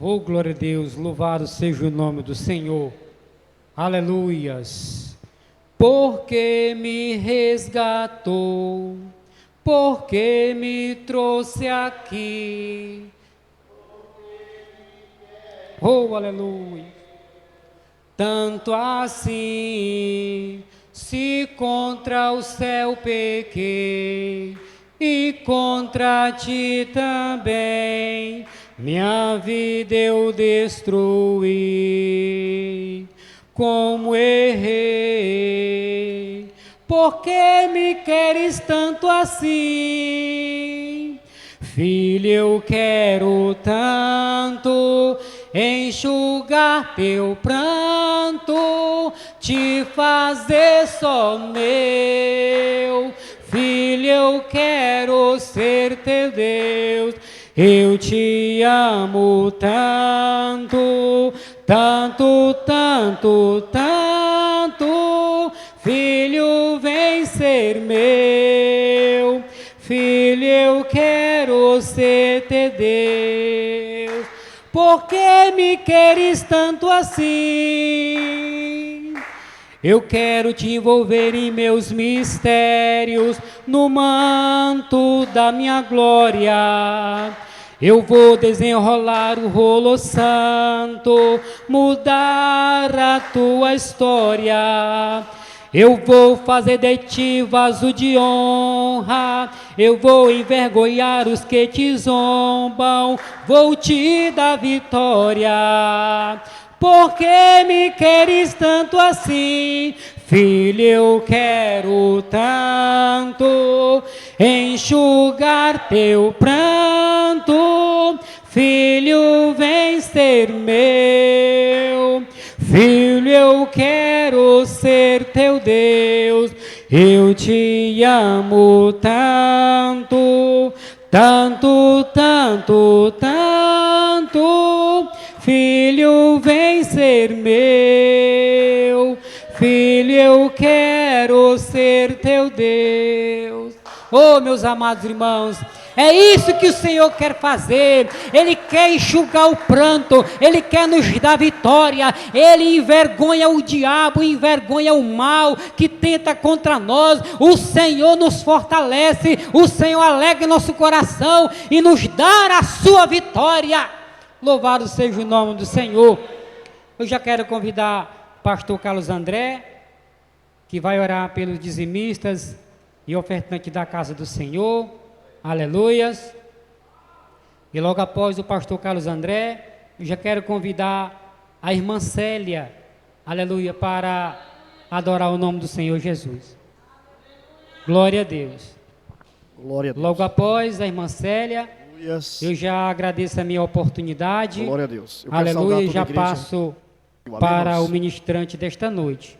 Oh, glória a Deus, louvado seja o nome do Senhor. Aleluias. Porque me resgatou, porque me trouxe aqui. Oh, aleluia. Tanto assim, se contra o céu pequei, e contra ti também, minha vida eu destruí. Como errei, porque me queres tanto assim? Filho, eu quero tanto enxugar teu pranto, te fazer só meu. Filho, eu quero ser teu Deus, eu te amo tanto, tanto, tanto, tanto. Filho, vem ser meu. Filho, eu quero ser teu Deus. Por que me queres tanto assim? Eu quero te envolver em meus mistérios, no manto da minha glória. Eu vou desenrolar o rolo santo, mudar a tua história. Eu vou fazer de ti vaso de honra, eu vou envergonhar os que te zombam, vou te dar vitória. Por que me queres tanto assim? Filho, eu quero tanto enxugar teu pranto. Filho, vem ser meu. Filho, eu quero ser teu Deus. Eu te amo tanto, tanto, tanto, tanto. Filho, vem ser meu. Filho, eu quero ser teu Deus. Oh, meus amados irmãos, é isso que o Senhor quer fazer. Ele quer enxugar o pranto, Ele quer nos dar vitória. Ele envergonha o diabo, envergonha o mal que tenta contra nós. O Senhor nos fortalece, o Senhor alegra nosso coração e nos dá a sua vitória. Louvado seja o nome do Senhor. Eu já quero convidar o pastor Carlos André, que vai orar pelos dizimistas e ofertantes da casa do Senhor. Aleluias. E logo após o pastor Carlos André, eu já quero convidar a irmã Célia, aleluia, para adorar o nome do Senhor Jesus. Glória a Deus. Glória a Deus. Logo após a irmã Célia, eu já agradeço a minha oportunidade. Glória a Deus. Aleluia, e já passo para o ministrante desta noite.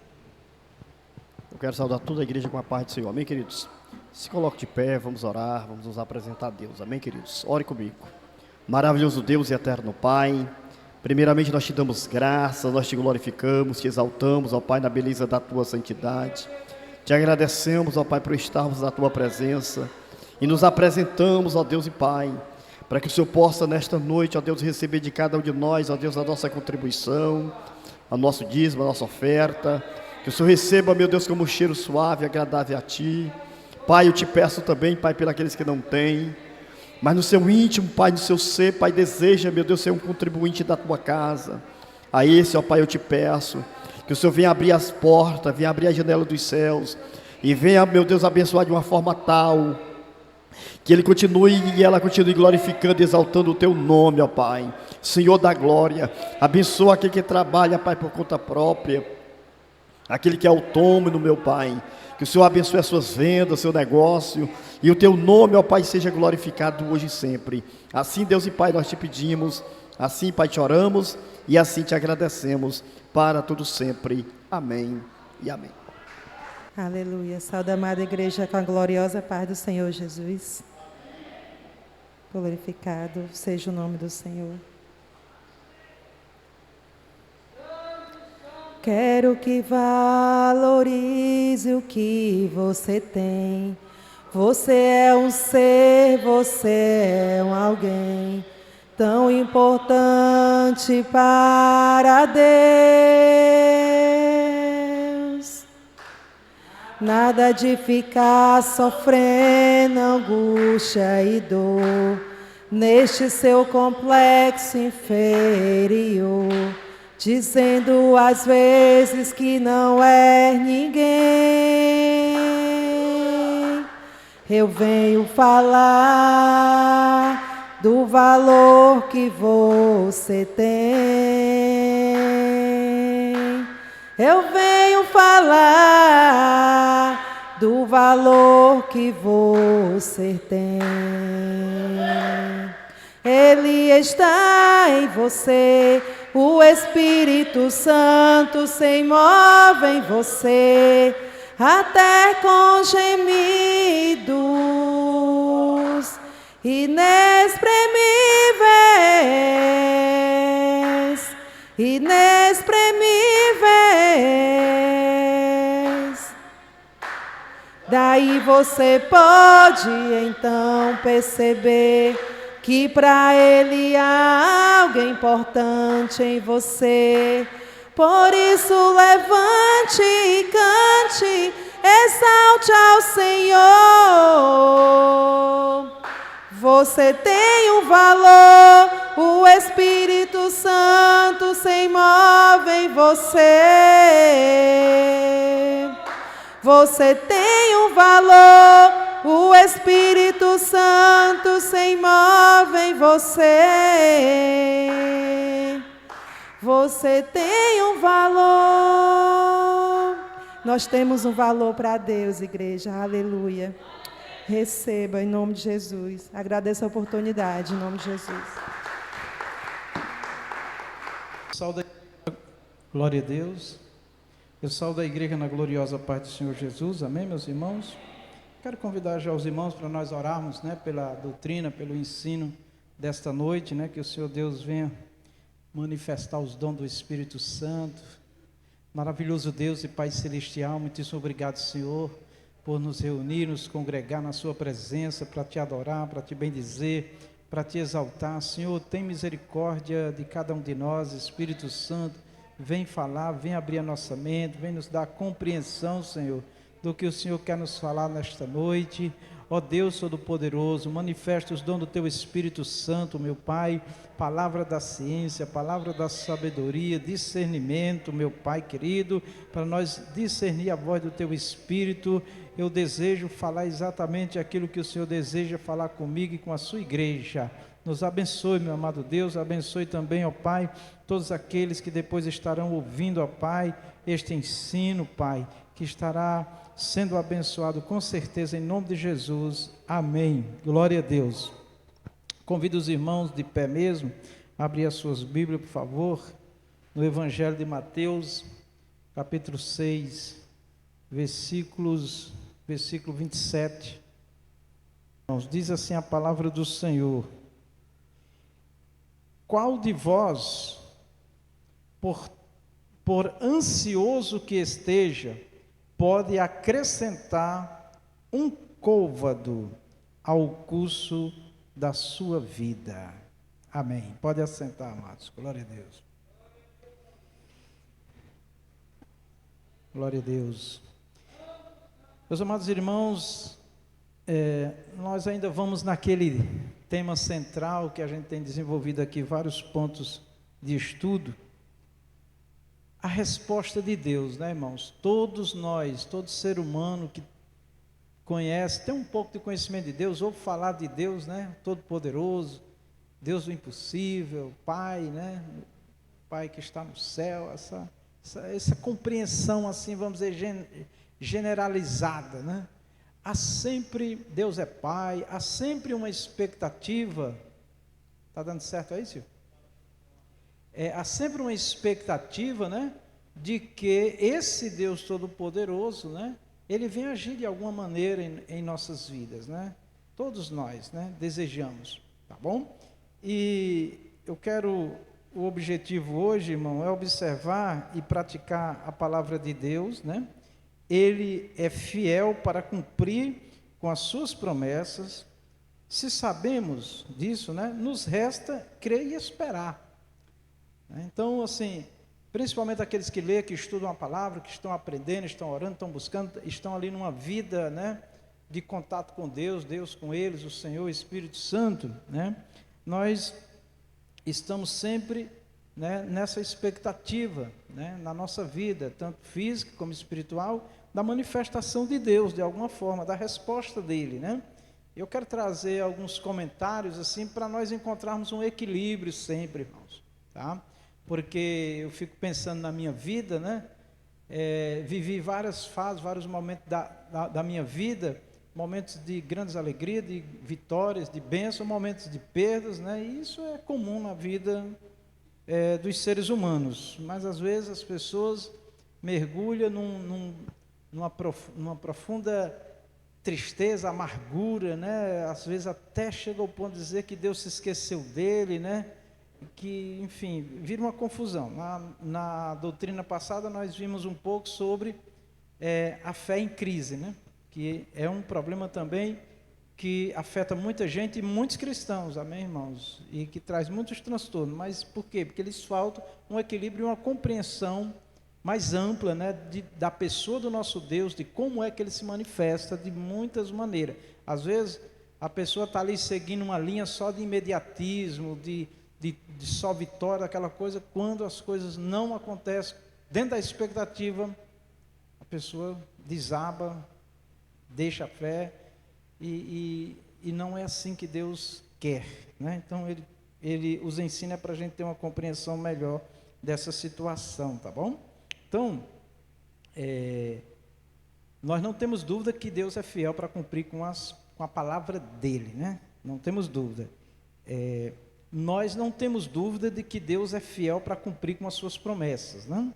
Eu quero saudar toda a igreja com a paz do Senhor. Amém, queridos? Se coloque de pé, vamos orar, vamos nos apresentar a Deus. Amém, queridos? Ore comigo. Maravilhoso Deus e eterno Pai, primeiramente nós te damos graças, nós te glorificamos, te exaltamos, ó Pai, na beleza da tua santidade. Te agradecemos, ó Pai, por estarmos na tua presença e nos apresentamos, ó Deus e Pai, para que o Senhor possa nesta noite, ó Deus, receber de cada um de nós, ó Deus, a nossa contribuição, o nosso dízimo, a nossa oferta. Que o Senhor receba, meu Deus, como um cheiro suave, agradável a Ti. Pai, eu te peço também, Pai, pelos que não têm, mas no seu íntimo, Pai, no seu ser, Pai, deseja, meu Deus, ser um contribuinte da Tua casa. A esse, ó Pai, eu te peço, que o Senhor venha abrir as portas, venha abrir a janela dos céus, e venha, meu Deus, abençoar de uma forma tal, que Ele continue e ela continue glorificando e exaltando o Teu nome, ó Pai. Senhor da glória, abençoa aquele que trabalha, Pai, por conta própria, aquele que é autônomo, meu Pai. Que o Senhor abençoe as suas vendas, o seu negócio, e o Teu nome, ó Pai, seja glorificado hoje e sempre. Assim, Deus e Pai, nós te pedimos, assim, Pai, te oramos, e assim te agradecemos, para tudo sempre. Amém e amém. Aleluia. Saúde, amada igreja, com a gloriosa paz do Senhor Jesus. Glorificado seja o nome do Senhor. Quero que valorize o que você tem. Você é um ser, você é um alguém tão importante para Deus. Nada de ficar sofrendo angústia e dor neste seu complexo inferior, dizendo às vezes que não é ninguém. Eu venho falar do valor que você tem. Eu venho falar do valor que você tem. Ele está em você, o Espírito Santo se move em você, até com gemidos inexprimíveis, inexprimíveis. Daí você pode então perceber que para Ele há algo importante em você. Por isso levante e cante, exalte ao Senhor. Você tem um valor, o Espírito Santo se move em você. Você tem um valor, o Espírito Santo se move em você. Você tem um valor. Nós temos um valor para Deus, igreja. Aleluia. Receba em nome de Jesus. Agradeço a oportunidade em nome de Jesus. Saúde, glória a Deus. Eu saúdo a igreja na gloriosa paz do Senhor Jesus. Amém, meus irmãos? Quero convidar já os irmãos para nós orarmos, né, pela doutrina, pelo ensino desta noite, né, que o Senhor Deus venha manifestar os dons do Espírito Santo. Maravilhoso Deus e Pai Celestial, muitíssimo obrigado, Senhor, por nos reunir, nos congregar na Sua presença, para Te adorar, para Te bendizer, para Te exaltar. Senhor, tem misericórdia de cada um de nós, Espírito Santo, vem falar, vem abrir a nossa mente, vem nos dar compreensão, Senhor, do que o Senhor quer nos falar nesta noite. Ó Deus Todo-Poderoso, manifesta os dons do Teu Espírito Santo, meu Pai, palavra da ciência, palavra da sabedoria, discernimento, meu Pai querido, para nós discernir a voz do Teu Espírito. Eu desejo falar exatamente aquilo que o Senhor deseja falar comigo e com a Sua igreja. Nos abençoe, meu amado Deus, abençoe também, ó Pai, todos aqueles que depois estarão ouvindo, ó Pai, este ensino, Pai, que estará sendo abençoado com certeza em nome de Jesus. Amém. Glória a Deus. Convido os irmãos de pé mesmo, a abrir as suas Bíblias, por favor, no Evangelho de Mateus, capítulo 6, versículo 27. Diz assim a palavra do Senhor: qual de vós, por ansioso que esteja, pode acrescentar um côvado ao curso da sua vida? Amém. Pode assentar, amados. Glória a Deus. Glória a Deus. Meus amados irmãos, nós ainda vamos naquele tema central que a gente tem desenvolvido aqui, vários pontos de estudo. A resposta de Deus, né, irmãos? Todos nós, todo ser humano que conhece, tem um pouco de conhecimento de Deus, ouve falar de Deus, né? Todo-Poderoso, Deus do impossível, Pai, né? Pai que está no céu, essa compreensão, assim, vamos dizer, generalizada, né? Há sempre, Deus é Pai, há sempre uma expectativa. Está dando certo aí, Silvio? Há sempre uma expectativa, né, de que esse Deus Todo-Poderoso, né, Ele vem agir de alguma maneira em nossas vidas, né? Todos nós, né, desejamos, tá bom? E o objetivo hoje, irmão, é observar e praticar a palavra de Deus, né? Ele é fiel para cumprir com as suas promessas, Se sabemos disso, né, nos resta crer e esperar. Então, assim, principalmente aqueles que lêem, que estudam a palavra, que estão aprendendo, estão orando, estão buscando, estão ali numa vida, né, de contato com Deus, Deus com eles, o Senhor, o Espírito Santo, né, nós estamos sempre, né, nessa expectativa, né, na nossa vida, tanto física como espiritual, da manifestação de Deus, de alguma forma, da resposta dele, né? Eu quero trazer alguns comentários, assim, para nós encontrarmos um equilíbrio sempre, irmãos, tá? Porque eu fico pensando na minha vida, né? Vivi várias fases, vários momentos da minha vida, momentos de grandes alegrias, de vitórias, de bênçãos, momentos de perdas, né? E isso é comum na vida dos seres humanos, mas às vezes as pessoas mergulham numa profunda tristeza, amargura, né? Às vezes até chega ao ponto de dizer que Deus se esqueceu dele, né? Que, enfim, vira uma confusão. Na doutrina passada nós vimos um pouco sobre a fé em crise, né? Que é um problema também que afeta muita gente e muitos cristãos, amém, irmãos? E que traz muitos transtornos. Mas por quê? Porque eles faltam um equilíbrio e uma compreensão mais ampla, né, da pessoa do nosso Deus, de como é que ele se manifesta de muitas maneiras. Às vezes a pessoa está ali seguindo uma linha só de imediatismo, de só vitória, aquela coisa, quando as coisas não acontecem dentro da expectativa, a pessoa desaba, deixa a fé, e não é assim que Deus quer, né? Então ele os ensina para a gente ter uma compreensão melhor dessa situação, tá bom? Então, nós não temos dúvida que Deus é fiel para cumprir com a palavra dele, né? Não temos dúvida. Nós não temos dúvida de que Deus é fiel para cumprir com as suas promessas, né?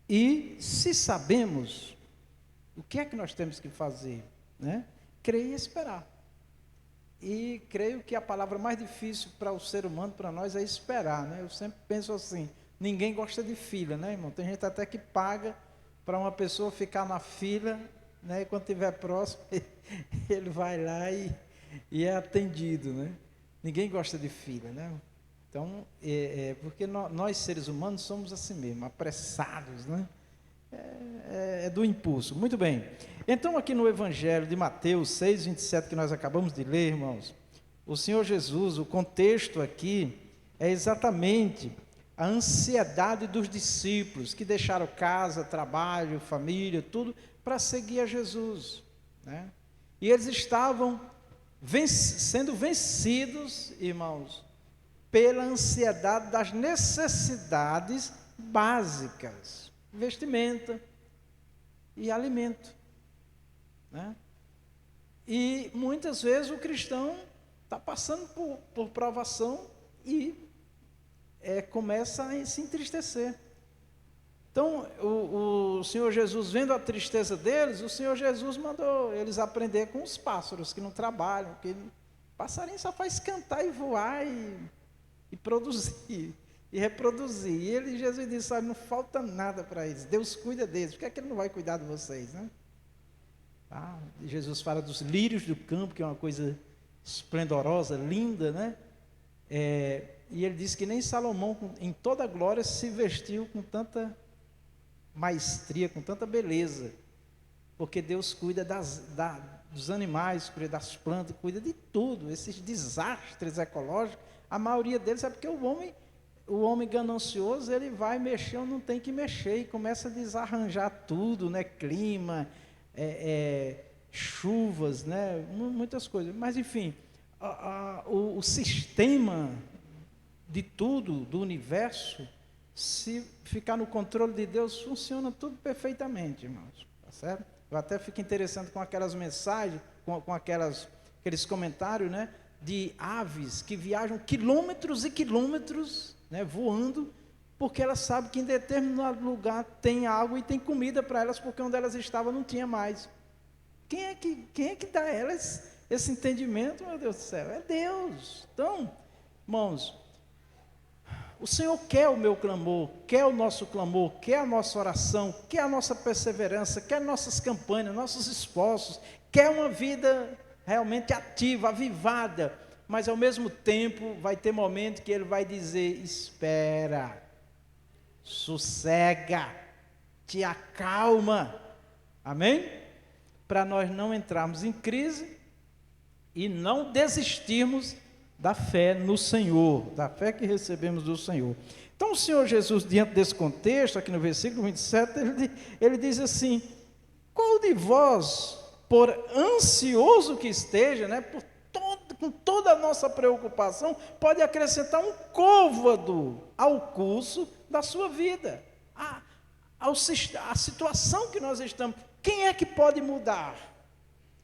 E se sabemos, o que é que nós temos que fazer, né? Crer e esperar. E creio que a palavra mais difícil para o ser humano, para nós, é esperar, né? Eu sempre penso assim, ninguém gosta de fila, né, irmão? Tem gente até que paga para uma pessoa ficar na fila, né? E quando estiver próximo, ele vai lá e é atendido, né? Ninguém gosta de fila, né? Então, porque nós seres humanos somos assim mesmo, apressados, né? É do impulso. Muito bem. Então, aqui no Evangelho de Mateus 6, 27, que nós acabamos de ler, irmãos, o Senhor Jesus, o contexto aqui é exatamente a ansiedade dos discípulos que deixaram casa, trabalho, família, tudo, para seguir a Jesus, né? E eles estavam sendo vencidos, irmãos, pela ansiedade das necessidades básicas, vestimenta e alimento, né? E muitas vezes o cristão está passando por provação e começa a se entristecer. Então, o Senhor Jesus, vendo a tristeza deles, o Senhor Jesus mandou eles aprender com os pássaros que não trabalham, que passarinho só faz cantar e voar e produzir, e reproduzir. E Jesus disse, sabe, não falta nada para eles, Deus cuida deles, por que é que ele não vai cuidar de vocês, né? Jesus fala dos lírios do campo, que é uma coisa esplendorosa, linda, né? E ele diz que nem Salomão, em toda a glória, se vestiu com tanta maestria, com tanta beleza, porque Deus cuida dos animais, cuida das plantas, cuida de tudo. Esses desastres ecológicos, a maioria deles é porque o homem ganancioso, ele vai mexer onde não tem que mexer, e começa a desarranjar tudo, né? Clima, chuvas, né? Muitas coisas, mas enfim, o sistema de tudo, do universo, se ficar no controle de Deus, funciona tudo perfeitamente, irmãos, tá certo? Eu até fico interessado com aquelas mensagens, com aqueles comentários, né, de aves que viajam quilômetros e quilômetros, né, voando, porque elas sabem que em determinado lugar tem água e tem comida para elas, porque onde elas estavam não tinha mais. Quem é que dá a elas esse entendimento, meu Deus do céu? É Deus. Então, irmãos, o Senhor quer o meu clamor, quer o nosso clamor, quer a nossa oração, quer a nossa perseverança, quer nossas campanhas, nossos esforços, quer uma vida realmente ativa, avivada, mas ao mesmo tempo vai ter momento que ele vai dizer: espera, sossega, te acalma, amém? Para nós não entrarmos em crise e não desistirmos da fé no Senhor, da fé que recebemos do Senhor. Então o Senhor Jesus, diante desse contexto, aqui no versículo 27, ele diz assim: qual de vós, por ansioso que esteja, né, com toda a nossa preocupação, pode acrescentar um côvado ao curso da sua vida, a situação que nós estamos? Quem é que pode mudar?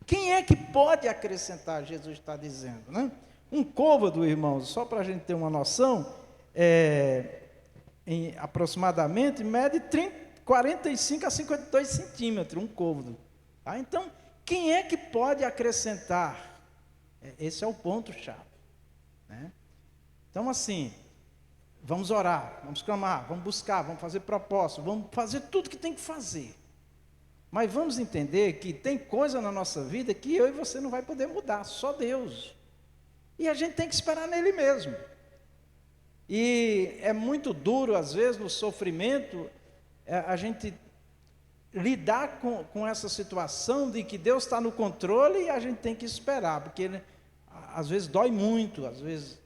Quem é que pode acrescentar? Jesus está dizendo, né? Um côvado, irmãos, só para a gente ter uma noção, aproximadamente mede 45 a 52 centímetros, um côvado. Tá? Então, quem é que pode acrescentar? Esse é o ponto-chave. Né? Então, assim, vamos orar, vamos clamar, vamos buscar, vamos fazer propósito, vamos fazer tudo que tem que fazer. Mas vamos entender que tem coisa na nossa vida que eu e você não vai poder mudar, só Deus. E a gente tem que esperar nele mesmo. E é muito duro, às vezes, no sofrimento, a gente lidar com essa situação de que Deus está no controle e a gente tem que esperar, porque ele, às vezes dói muito, às vezes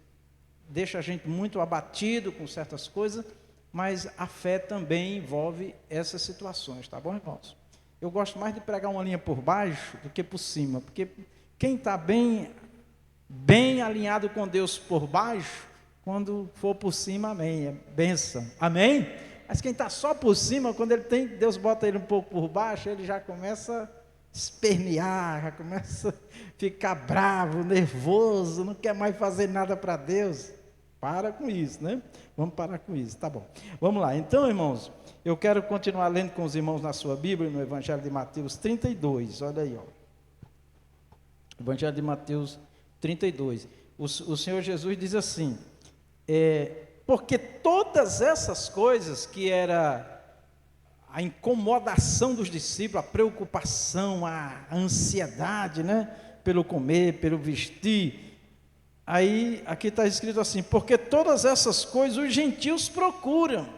deixa a gente muito abatido com certas coisas, mas a fé também envolve essas situações, tá bom, irmãos? Eu gosto mais de pregar uma linha por baixo do que por cima, porque quem está bem alinhado com Deus por baixo, quando for por cima, amém, é bênção, amém? Mas quem está só por cima, quando Deus bota ele um pouco por baixo, ele já começa a espernear, já começa a ficar bravo, nervoso, não quer mais fazer nada para Deus. Para com isso, né? Vamos parar com isso, tá bom. Vamos lá, então, irmãos, eu quero continuar lendo com os irmãos na sua Bíblia, no Evangelho de Mateus 32, olha aí, ó. Evangelho de Mateus 32. O Senhor Jesus diz assim: porque todas essas coisas que era a incomodação dos discípulos, a preocupação, a ansiedade, né, pelo comer, pelo vestir, aí aqui está escrito assim: porque todas essas coisas os gentios procuram.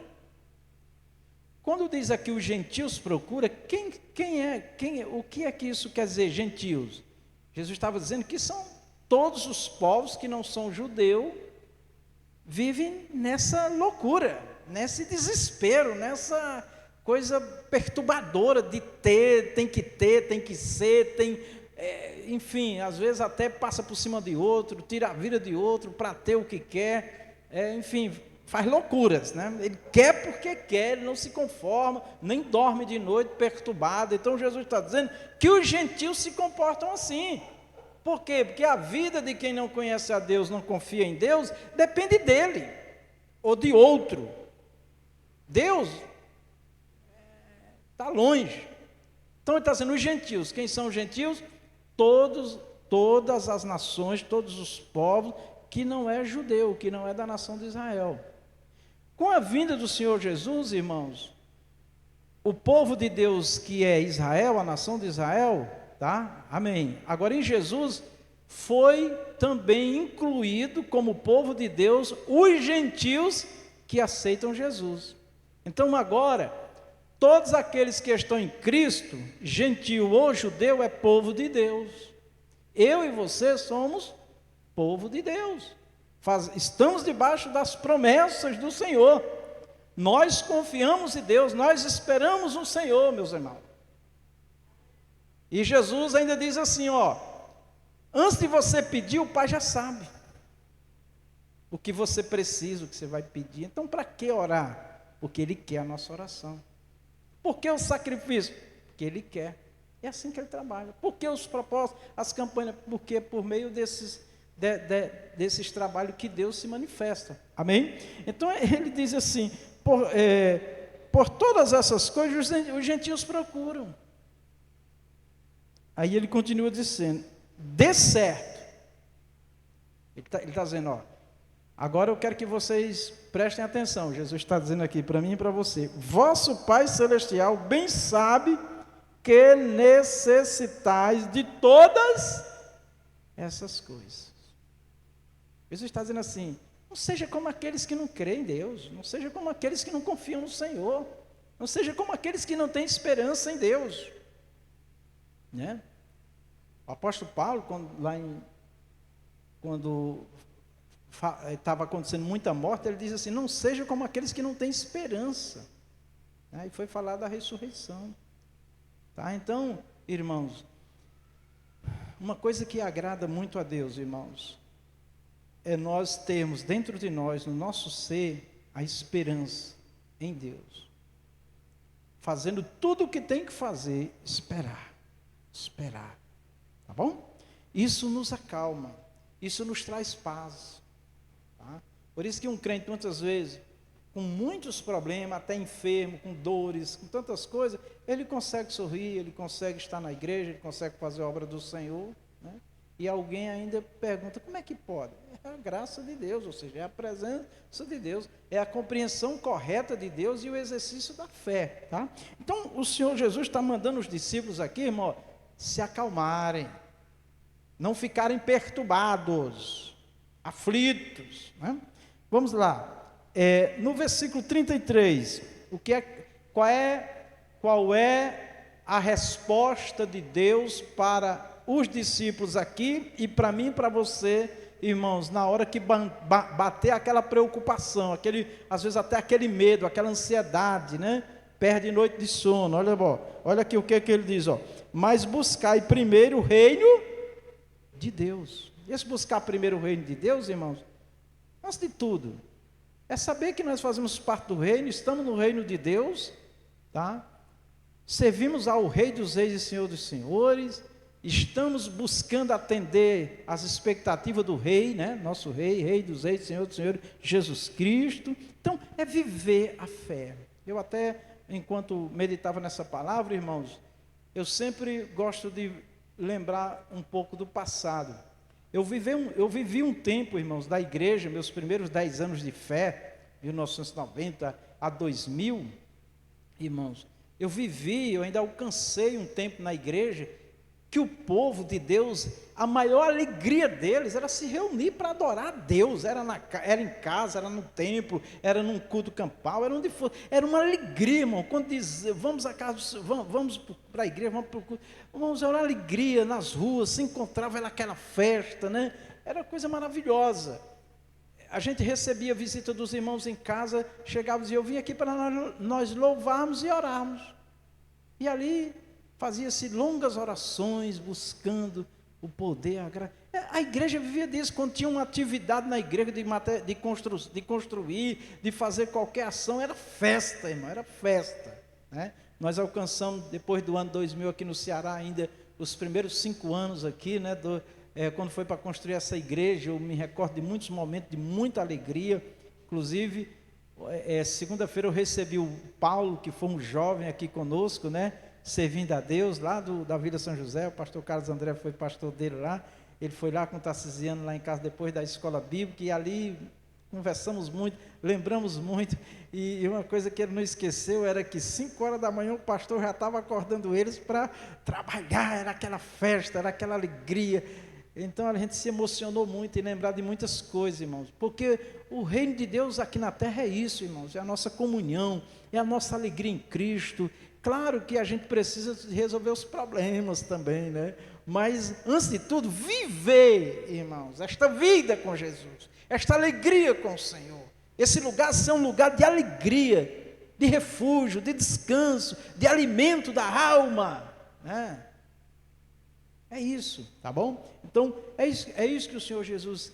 Quando diz aqui os gentios procuram, o que é que isso quer dizer, gentios? Jesus estava dizendo que são todos os povos que não são judeu, vivem nessa loucura, nesse desespero, nessa coisa perturbadora de ter, tem que ser, enfim, às vezes até passa por cima de outro, tira a vida de outro para ter o que quer, enfim, faz loucuras, né? Ele quer porque quer, ele não se conforma, nem dorme de noite perturbado. Então Jesus está dizendo que os gentios se comportam assim. Por quê? Porque a vida de quem não conhece a Deus, não confia em Deus, depende dele ou de outro. Deus está longe. Então ele está dizendo, os gentios, quem são os gentios? Todas as nações, todos os povos que não é judeu, que não é da nação de Israel. Com a vinda do Senhor Jesus, irmãos, o povo de Deus que é Israel, a nação de Israel, tá? Amém. Agora em Jesus foi também incluído como povo de Deus os gentios que aceitam Jesus. Então agora, todos aqueles que estão em Cristo, gentio ou judeu, é povo de Deus. Eu e você somos povo de Deus. Estamos debaixo das promessas do Senhor. Nós confiamos em Deus, nós esperamos no Senhor, meus irmãos. E Jesus ainda diz assim, ó: antes de você pedir, o Pai já sabe o que você precisa, o que você vai pedir. Então, para que orar? Porque Ele quer a nossa oração. Por que o sacrifício? Porque Ele quer. É assim que Ele trabalha. Por que os propósitos, as campanhas? Porque por meio desses trabalhos que Deus se manifesta. Amém? Então, Ele diz assim, por todas essas coisas, os gentios procuram. Aí Ele continua dizendo, dê certo. Ele está dizendo, ó, agora eu quero que vocês prestem atenção. Jesus está dizendo aqui para mim e para você: vosso Pai Celestial bem sabe que necessitais de todas essas coisas. Jesus está dizendo assim: não seja como aqueles que não creem em Deus, não seja como aqueles que não confiam no Senhor, não seja como aqueles que não têm esperança em Deus, né? O apóstolo Paulo, quando estava acontecendo muita morte, ele diz assim: não seja como aqueles que não têm esperança, né? E foi falar da ressurreição, tá? Então, irmãos, uma coisa que agrada muito a Deus, irmãos, é nós termos dentro de nós, no nosso ser, a esperança em Deus, fazendo tudo o que tem que fazer, esperar, tá bom? Isso nos acalma, isso nos traz paz, tá? Por isso que um crente, muitas vezes, com muitos problemas, até enfermo, com dores, com tantas coisas, ele consegue sorrir, ele consegue estar na igreja, ele consegue fazer a obra do Senhor, né? E alguém ainda pergunta: como é que pode? É a graça de Deus, ou seja, é a presença de Deus, é a compreensão correta de Deus e o exercício da fé, tá? Então, o Senhor Jesus está mandando os discípulos aqui, irmão, se acalmarem, não ficarem perturbados, aflitos, né? Vamos lá, no versículo 33, qual é a resposta de Deus para os discípulos aqui e para mim e para você, irmãos, na hora que bater aquela preocupação, às vezes até aquele medo, aquela ansiedade, né? Perde noite de sono. Olha aqui o que ele diz, ó: mas buscai primeiro o reino de Deus. Esse buscar primeiro o reino de Deus, irmãos, antes de tudo, é saber que nós fazemos parte do reino, estamos no reino de Deus, tá? Servimos ao Rei dos Reis e Senhor dos Senhores, estamos buscando atender às expectativas do Rei, né? Nosso Rei dos Reis, Senhor dos Senhores, Jesus Cristo. Então, é viver a fé. Eu até, enquanto meditava nessa palavra, irmãos, eu sempre gosto de lembrar um pouco do passado. Eu vivi um tempo, irmãos, da igreja, meus primeiros 10 anos de fé, 1990 a 2000, irmãos, eu ainda alcancei um tempo na igreja, que o povo de Deus, a maior alegria deles era se reunir para adorar a Deus, era em casa, era no templo, era num culto campal, era onde for, era uma alegria, irmão. Quando diz, vamos a casa, vamos para a igreja, vamos para o culto, vamos, era uma alegria nas ruas, se encontrava naquela festa, né? Era coisa maravilhosa. A gente recebia a visita dos irmãos em casa, chegava e dizia: eu vim aqui para nós louvarmos e orarmos. E ali fazia-se longas orações, buscando o poder, a graça. A igreja vivia disso. Quando tinha uma atividade na igreja de construir, de fazer qualquer ação, era festa, irmão, era festa, né? Nós alcançamos, depois do ano 2000 aqui no Ceará, ainda os primeiros 5 anos aqui, né, quando foi para construir essa igreja, eu me recordo de muitos momentos de muita alegria. Inclusive, segunda-feira eu recebi o Paulo, que foi um jovem aqui conosco, né, servindo a Deus, lá da Vila São José. O pastor Carlos André foi pastor dele lá. Ele foi lá com o Tarcisiano lá em casa, depois da escola bíblica, e ali conversamos muito, lembramos muito, e uma coisa que ele não esqueceu era que 5 horas da manhã o pastor já estava acordando eles para trabalhar. Era aquela festa, era aquela alegria. Então a gente se emocionou muito e lembrar de muitas coisas, irmãos, porque o reino de Deus aqui na terra é isso, irmãos, é a nossa comunhão, é a nossa alegria em Cristo. Claro que a gente precisa resolver os problemas também, né? Mas, antes de tudo, viver, irmãos, esta vida com Jesus, esta alegria com o Senhor, esse lugar ser um lugar de alegria, de refúgio, de descanso, de alimento da alma, né? É isso, tá bom? Então, é isso que o Senhor Jesus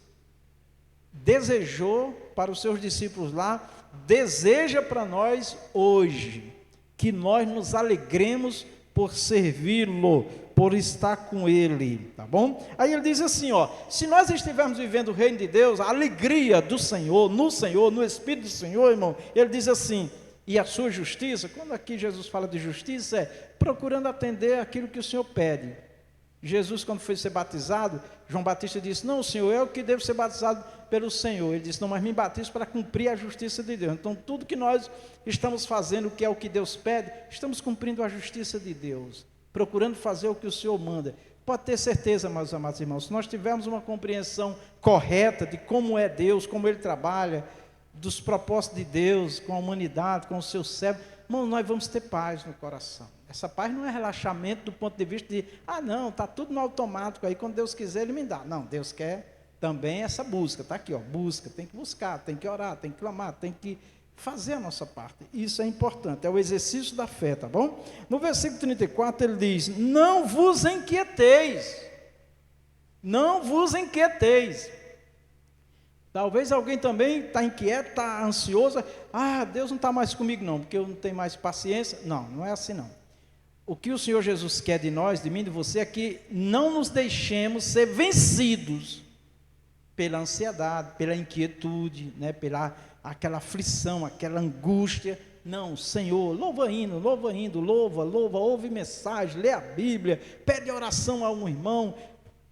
desejou para os seus discípulos lá, deseja para nós hoje, que nós nos alegremos por servi-lo, por estar com ele, tá bom? Aí ele diz assim, ó: se nós estivermos vivendo o reino de Deus, a alegria do Senhor, no Espírito do Senhor, irmão, ele diz assim, e a sua justiça, quando aqui Jesus fala de justiça, é procurando atender aquilo que o Senhor pede. Jesus, quando foi ser batizado, João Batista disse: não, Senhor, eu que devo ser batizado pelo Senhor. Ele disse: não, mas me batizo para cumprir a justiça de Deus. Então, tudo que nós estamos fazendo, que é o que Deus pede, estamos cumprindo a justiça de Deus, procurando fazer o que o Senhor manda. Pode ter certeza, meus amados irmãos, se nós tivermos uma compreensão correta de como é Deus, como Ele trabalha, dos propósitos de Deus com a humanidade, com o seu servo, irmão, nós vamos ter paz no coração. Essa paz não é relaxamento do ponto de vista de, não, está tudo no automático, aí quando Deus quiser Ele me dá. Não, Deus quer também essa busca, está aqui, busca, tem que buscar, tem que orar, tem que clamar, tem que fazer a nossa parte. Isso é importante, é o exercício da fé, tá bom? No versículo 34 ele diz, não vos inquieteis, não vos inquieteis. Talvez alguém também está inquieto, está ansioso, Deus não está mais comigo não, porque eu não tenho mais paciência. Não, não é assim não. O que o Senhor Jesus quer de nós, de mim, de você, é que não nos deixemos ser vencidos pela ansiedade, pela inquietude, né, pela aquela aflição, aquela angústia. Não, Senhor, louva indo, louva, ouve mensagem, lê a Bíblia, pede oração a um irmão,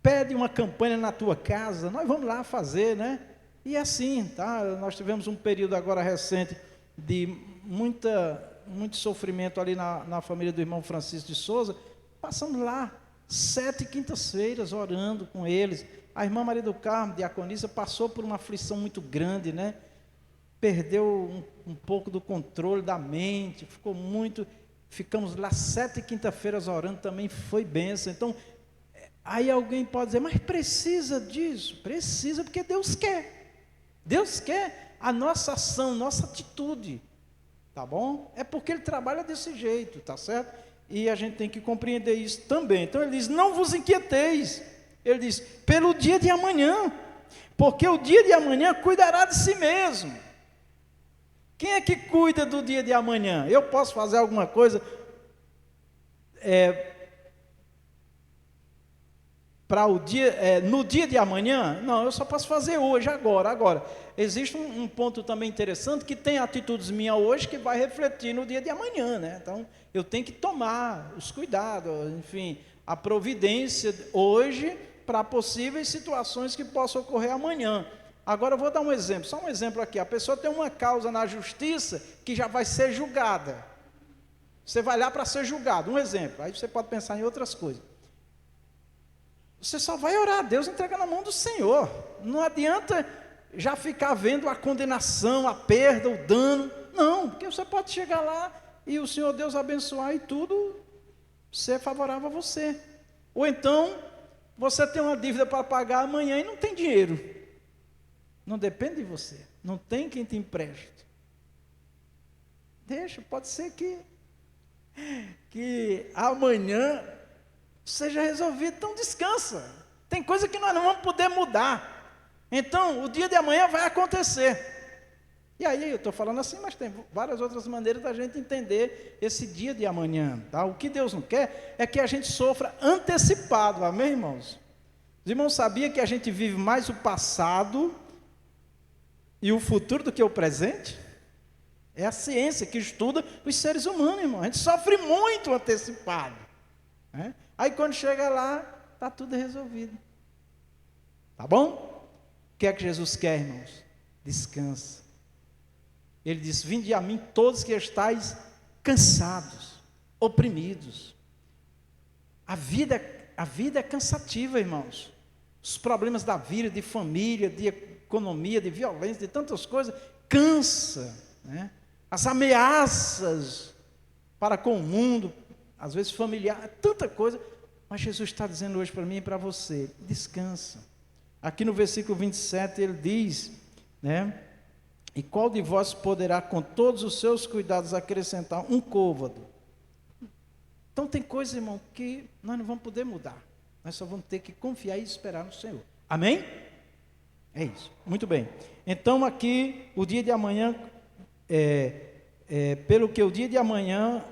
pede uma campanha na tua casa, nós vamos lá fazer, né? E assim, tá? Nós tivemos um período agora recente de muito sofrimento ali na família do irmão Francisco de Souza. Passamos lá 7 quintas-feiras orando com eles. A irmã Maria do Carmo, diaconisa, passou por uma aflição muito grande, né? Perdeu um pouco do controle da mente, ficamos lá 7 quinta-feiras orando, também foi bênção. Então, aí alguém pode dizer, mas precisa disso? Precisa, porque Deus quer. Deus quer a nossa ação, nossa atitude, tá bom? É porque Ele trabalha desse jeito, tá certo? E a gente tem que compreender isso também. Então ele diz, não vos inquieteis. Ele diz, pelo dia de amanhã, porque o dia de amanhã cuidará de si mesmo. Quem é que cuida do dia de amanhã? Eu posso fazer alguma coisa para o dia, no dia de amanhã? Não, eu só posso fazer hoje, agora. Existe um ponto também interessante, que tem atitudes minhas hoje que vai refletir no dia de amanhã, né? Então, eu tenho que tomar os cuidados, enfim, a providência hoje para possíveis situações que possam ocorrer amanhã. Agora eu vou dar um exemplo, só um exemplo aqui. A pessoa tem uma causa na justiça que já vai ser julgada. Você vai lá para ser julgado, um exemplo. Aí você pode pensar em outras coisas. Você só vai orar, Deus entrega na mão do Senhor. Não adianta já ficar vendo a condenação, a perda, o dano. Não, porque você pode chegar lá e o Senhor Deus abençoar e tudo ser favorável a você. Ou então, você tem uma dívida para pagar amanhã e não tem dinheiro. Não depende de você, não tem quem te empreste. Deixa, pode ser que amanhã seja resolvido, então descansa. Tem coisa que nós não vamos poder mudar. Então, o dia de amanhã vai acontecer. E aí, eu estou falando assim, mas tem várias outras maneiras da gente entender esse dia de amanhã. Tá? O que Deus não quer é que a gente sofra antecipado, amém, irmãos? Os irmãos sabiam que a gente vive mais o passado e o futuro do que o presente? É a ciência que estuda os seres humanos, irmão. A gente sofre muito antecipado, né? Aí quando chega lá, está tudo resolvido. Tá bom? O que é que Jesus quer, irmãos? Descansa. Ele diz, vinde a mim todos que estáis cansados, oprimidos. A vida é cansativa, irmãos. Os problemas da vida, de família, de economia, de violência, de tantas coisas, cansa, né? As ameaças para com o mundo, às vezes familiar, tanta coisa, mas Jesus está dizendo hoje para mim e para você, descansa. Aqui no versículo 27 ele diz, né? E qual de vós poderá com todos os seus cuidados acrescentar um côvado? Então tem coisas, irmão, que nós não vamos poder mudar, nós só vamos ter que confiar e esperar no Senhor, amém? É isso, muito bem. Então aqui, o dia de amanhã, pelo que o dia de amanhã,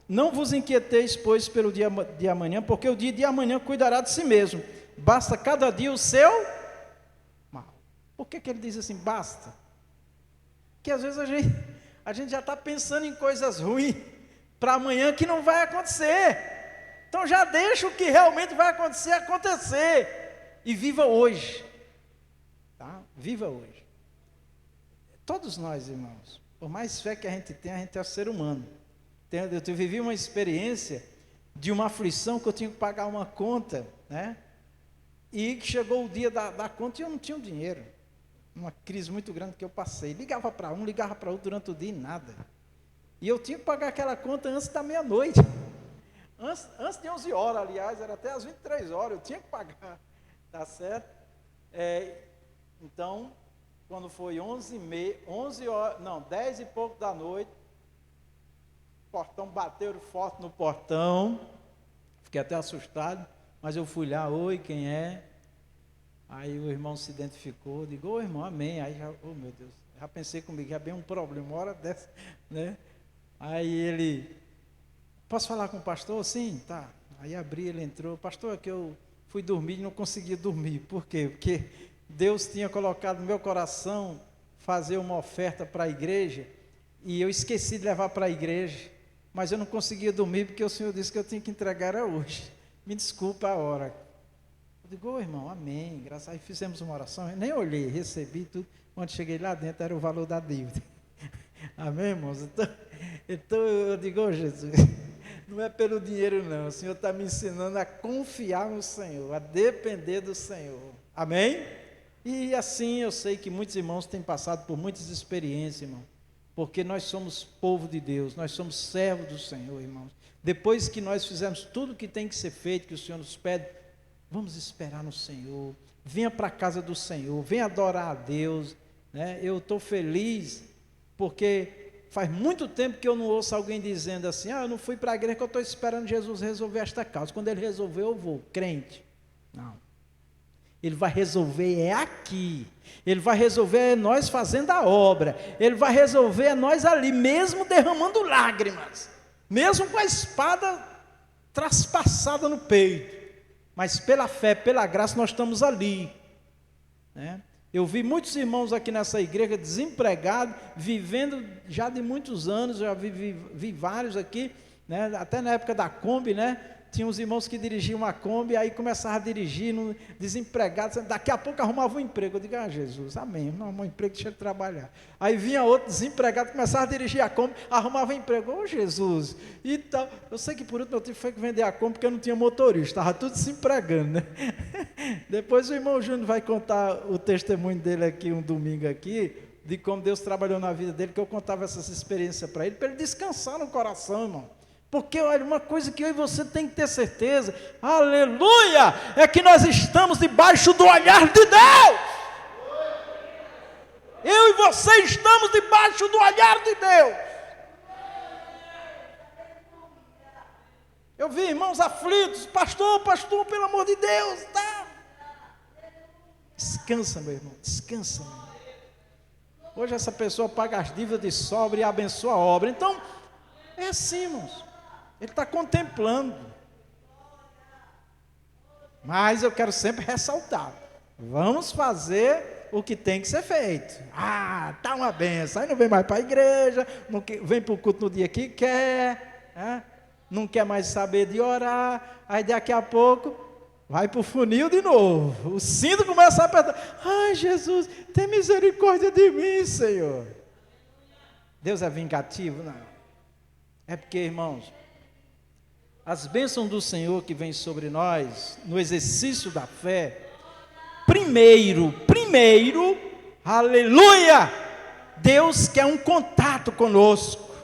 não vos inquieteis, pois, pelo dia de amanhã, porque o dia de amanhã cuidará de si mesmo, basta cada dia o seu mal. Por que ele diz assim, basta? Porque às vezes a gente já está pensando em coisas ruins para amanhã que não vai acontecer. Então já deixa o que realmente vai acontecer, e viva hoje. Tá? Viva hoje. Todos nós, irmãos, por mais fé que a gente tem, a gente é ser humano. Eu vivi uma experiência de uma aflição que eu tinha que pagar uma conta, né? E chegou o dia da conta e eu não tinha o dinheiro. Uma crise muito grande que eu passei. Ligava para um, ligava para outro durante o dia e nada. E eu tinha que pagar aquela conta antes da meia-noite. Antes de 11 horas, aliás, era até às 23 horas, eu tinha que pagar. Tá certo? Então, quando foi 11 horas, não, 10 e pouco da noite, o portão bateu forte no portão. Fiquei até assustado, mas eu fui lá, oi, quem é? Aí o irmão se identificou, digo, ô irmão, amém. Aí já, oh meu Deus, já pensei comigo, já bem um problema, uma hora dessa, né? Aí ele, posso falar com o pastor? Sim, tá. Aí abri, ele entrou, pastor, é que eu fui dormir e não conseguia dormir. Por quê? Porque Deus tinha colocado no meu coração fazer uma oferta para a igreja, e eu esqueci de levar para a igreja, mas eu não conseguia dormir, porque o Senhor disse que eu tinha que entregar hoje. Me desculpa a hora. Eu digo, irmão, amém, graças a Deus. Aí fizemos uma oração, eu nem olhei, recebi tudo. Quando cheguei lá dentro, era o valor da dívida. Amém, irmãos? Então eu digo, Jesus, não é pelo dinheiro não, o Senhor está me ensinando a confiar no Senhor, a depender do Senhor. Amém? E assim eu sei que muitos irmãos têm passado por muitas experiências, irmão, porque nós somos povo de Deus, nós somos servos do Senhor, irmãos. Depois que nós fizemos tudo o que tem que ser feito, que o Senhor nos pede, vamos esperar no Senhor, venha para a casa do Senhor, venha adorar a Deus, né? Eu estou feliz, porque faz muito tempo que eu não ouço alguém dizendo assim, eu não fui para a igreja que eu estou esperando Jesus resolver esta causa, quando Ele resolver eu vou, crente. Não, Ele vai resolver aqui, Ele vai resolver nós fazendo a obra, Ele vai resolver nós ali, mesmo derramando lágrimas, mesmo com a espada traspassada no peito, mas pela fé, pela graça, nós estamos ali, né? Eu vi muitos irmãos aqui nessa igreja desempregados, vivendo já de muitos anos, já vi vários aqui, né? Até na época da Kombi, né? Tinha uns irmãos que dirigiam uma Kombi, aí começavam a dirigir, desempregados, daqui a pouco arrumavam um emprego. Eu digo, Jesus, amém, não arrumou um emprego, deixa eu trabalhar. Aí vinha outro desempregado, começava a dirigir a Kombi, arrumava um emprego. Jesus, e tal. Eu sei que por último eu tive que vender a Kombi porque eu não tinha motorista, estava tudo desempregando, né? Depois o irmão Júnior vai contar o testemunho dele aqui, um domingo aqui, de como Deus trabalhou na vida dele, que eu contava essas experiências para ele descansar no coração, irmão. Porque, olha, uma coisa que eu e você tem que ter certeza, aleluia, é que nós estamos debaixo do olhar de Deus. Eu e você estamos debaixo do olhar de Deus. Eu vi irmãos aflitos, pastor, pelo amor de Deus, tá? Descansa, meu irmão, descansa, meu irmão. Hoje essa pessoa paga as dívidas de sobra e abençoa a obra. Então, é assim, irmãos. Ele está contemplando. Mas eu quero sempre ressaltar. Vamos fazer o que tem que ser feito. Tá uma benção. Aí não vem mais para a igreja, não vem para o culto no dia que quer, não quer mais saber de orar. Aí daqui a pouco vai para o funil de novo. O cinto começa a apertar. Ai, Jesus, tem misericórdia de mim, Senhor. Deus é vingativo? Não. É porque, irmãos, as bênçãos do Senhor que vêm sobre nós, no exercício da fé, primeiro, aleluia, Deus quer um contato conosco,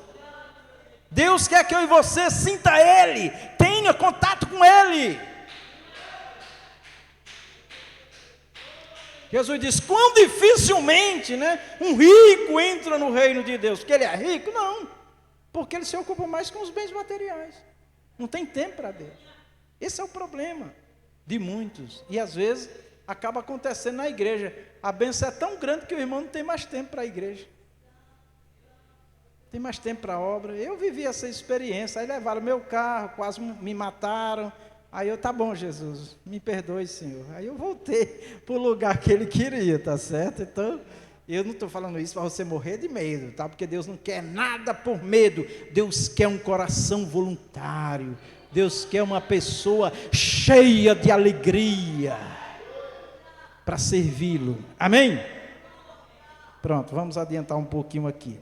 Deus quer que eu e você sinta Ele, tenha contato com Ele. Jesus diz, quão dificilmente, né, um rico entra no reino de Deus, porque ele é rico? Não, porque ele se ocupa mais com os bens materiais. Não tem tempo para Deus. Esse é o problema de muitos. E às vezes acaba acontecendo na igreja. A bênção é tão grande que o irmão não tem mais tempo para a igreja. Tem mais tempo para a obra. Eu vivi essa experiência. Aí levaram meu carro, quase me mataram. Aí eu, tá bom, Jesus, me perdoe, Senhor. Aí eu voltei para o lugar que Ele queria, tá certo? Então, eu não estou falando isso para você morrer de medo, tá? Porque Deus não quer nada por medo. Deus quer um coração voluntário. Deus quer uma pessoa cheia de alegria para servi-lo. Amém? Pronto, vamos adiantar um pouquinho aqui.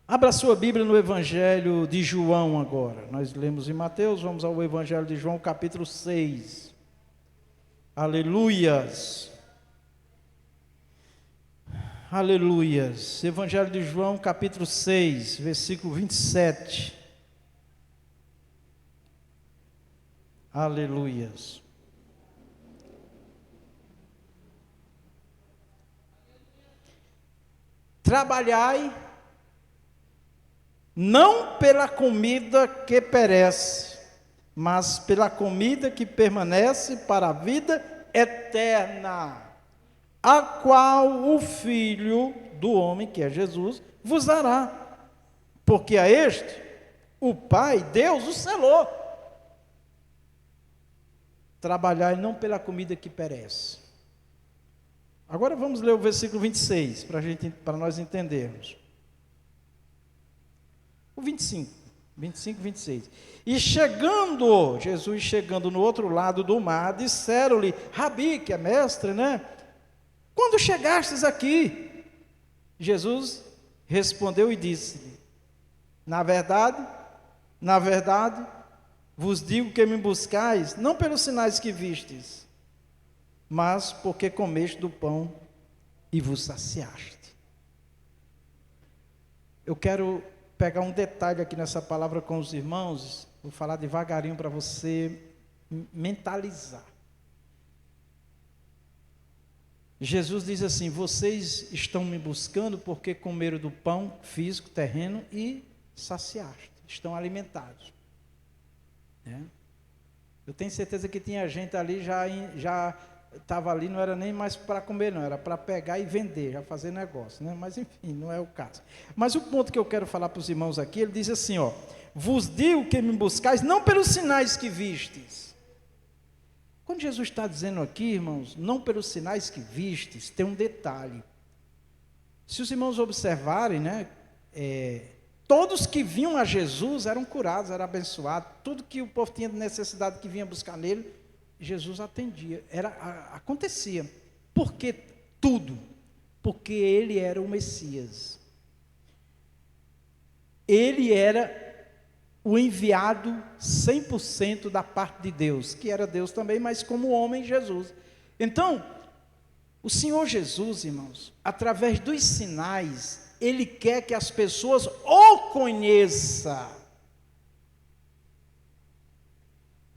Abra sua Bíblia no Evangelho de João agora. Nós lemos em Mateus, vamos ao Evangelho de João, capítulo 6. Aleluias. Aleluias. Evangelho de João, capítulo 6, versículo 27. Aleluias. Trabalhai não pela comida que perece, mas pela comida que permanece para a vida eterna, a qual o Filho do homem, que é Jesus, vos dará, porque a este o Pai, Deus, o selou. Trabalhai não pela comida que perece. Agora vamos ler o versículo 26, para nós entendermos. O 25, 26. E Jesus chegando no outro lado do mar, disseram-lhe, Rabi, que é mestre, né? Quando chegastes aqui? Jesus respondeu e disse-lhe, na verdade, vos digo que me buscais, não pelos sinais que vistes, mas porque comeste do pão e vos saciaste. Eu quero pegar um detalhe aqui nessa palavra com os irmãos, vou falar devagarinho para você mentalizar. Jesus diz assim, vocês estão me buscando porque comeram do pão físico, terreno e saciaste, estão alimentados. Eu tenho certeza que tinha gente ali, já estava ali, não era nem mais para comer, não, era para pegar e vender, já fazer negócio, né? Mas enfim, não é o caso. Mas o ponto que eu quero falar para os irmãos aqui, ele diz assim, ó, vos digo que me buscais, não pelos sinais que vistes. Quando Jesus está dizendo aqui, irmãos, não pelos sinais que vistes, tem um detalhe. Se os irmãos observarem, né, todos que vinham a Jesus eram curados, eram abençoados, tudo que o povo tinha de necessidade que vinha buscar nele, Jesus atendia, acontecia. Por que tudo? Porque ele era o Messias. Ele era o enviado 100% da parte de Deus, que era Deus também, mas como homem Jesus. Então, o Senhor Jesus, irmãos, através dos sinais, Ele quer que as pessoas o conheçam.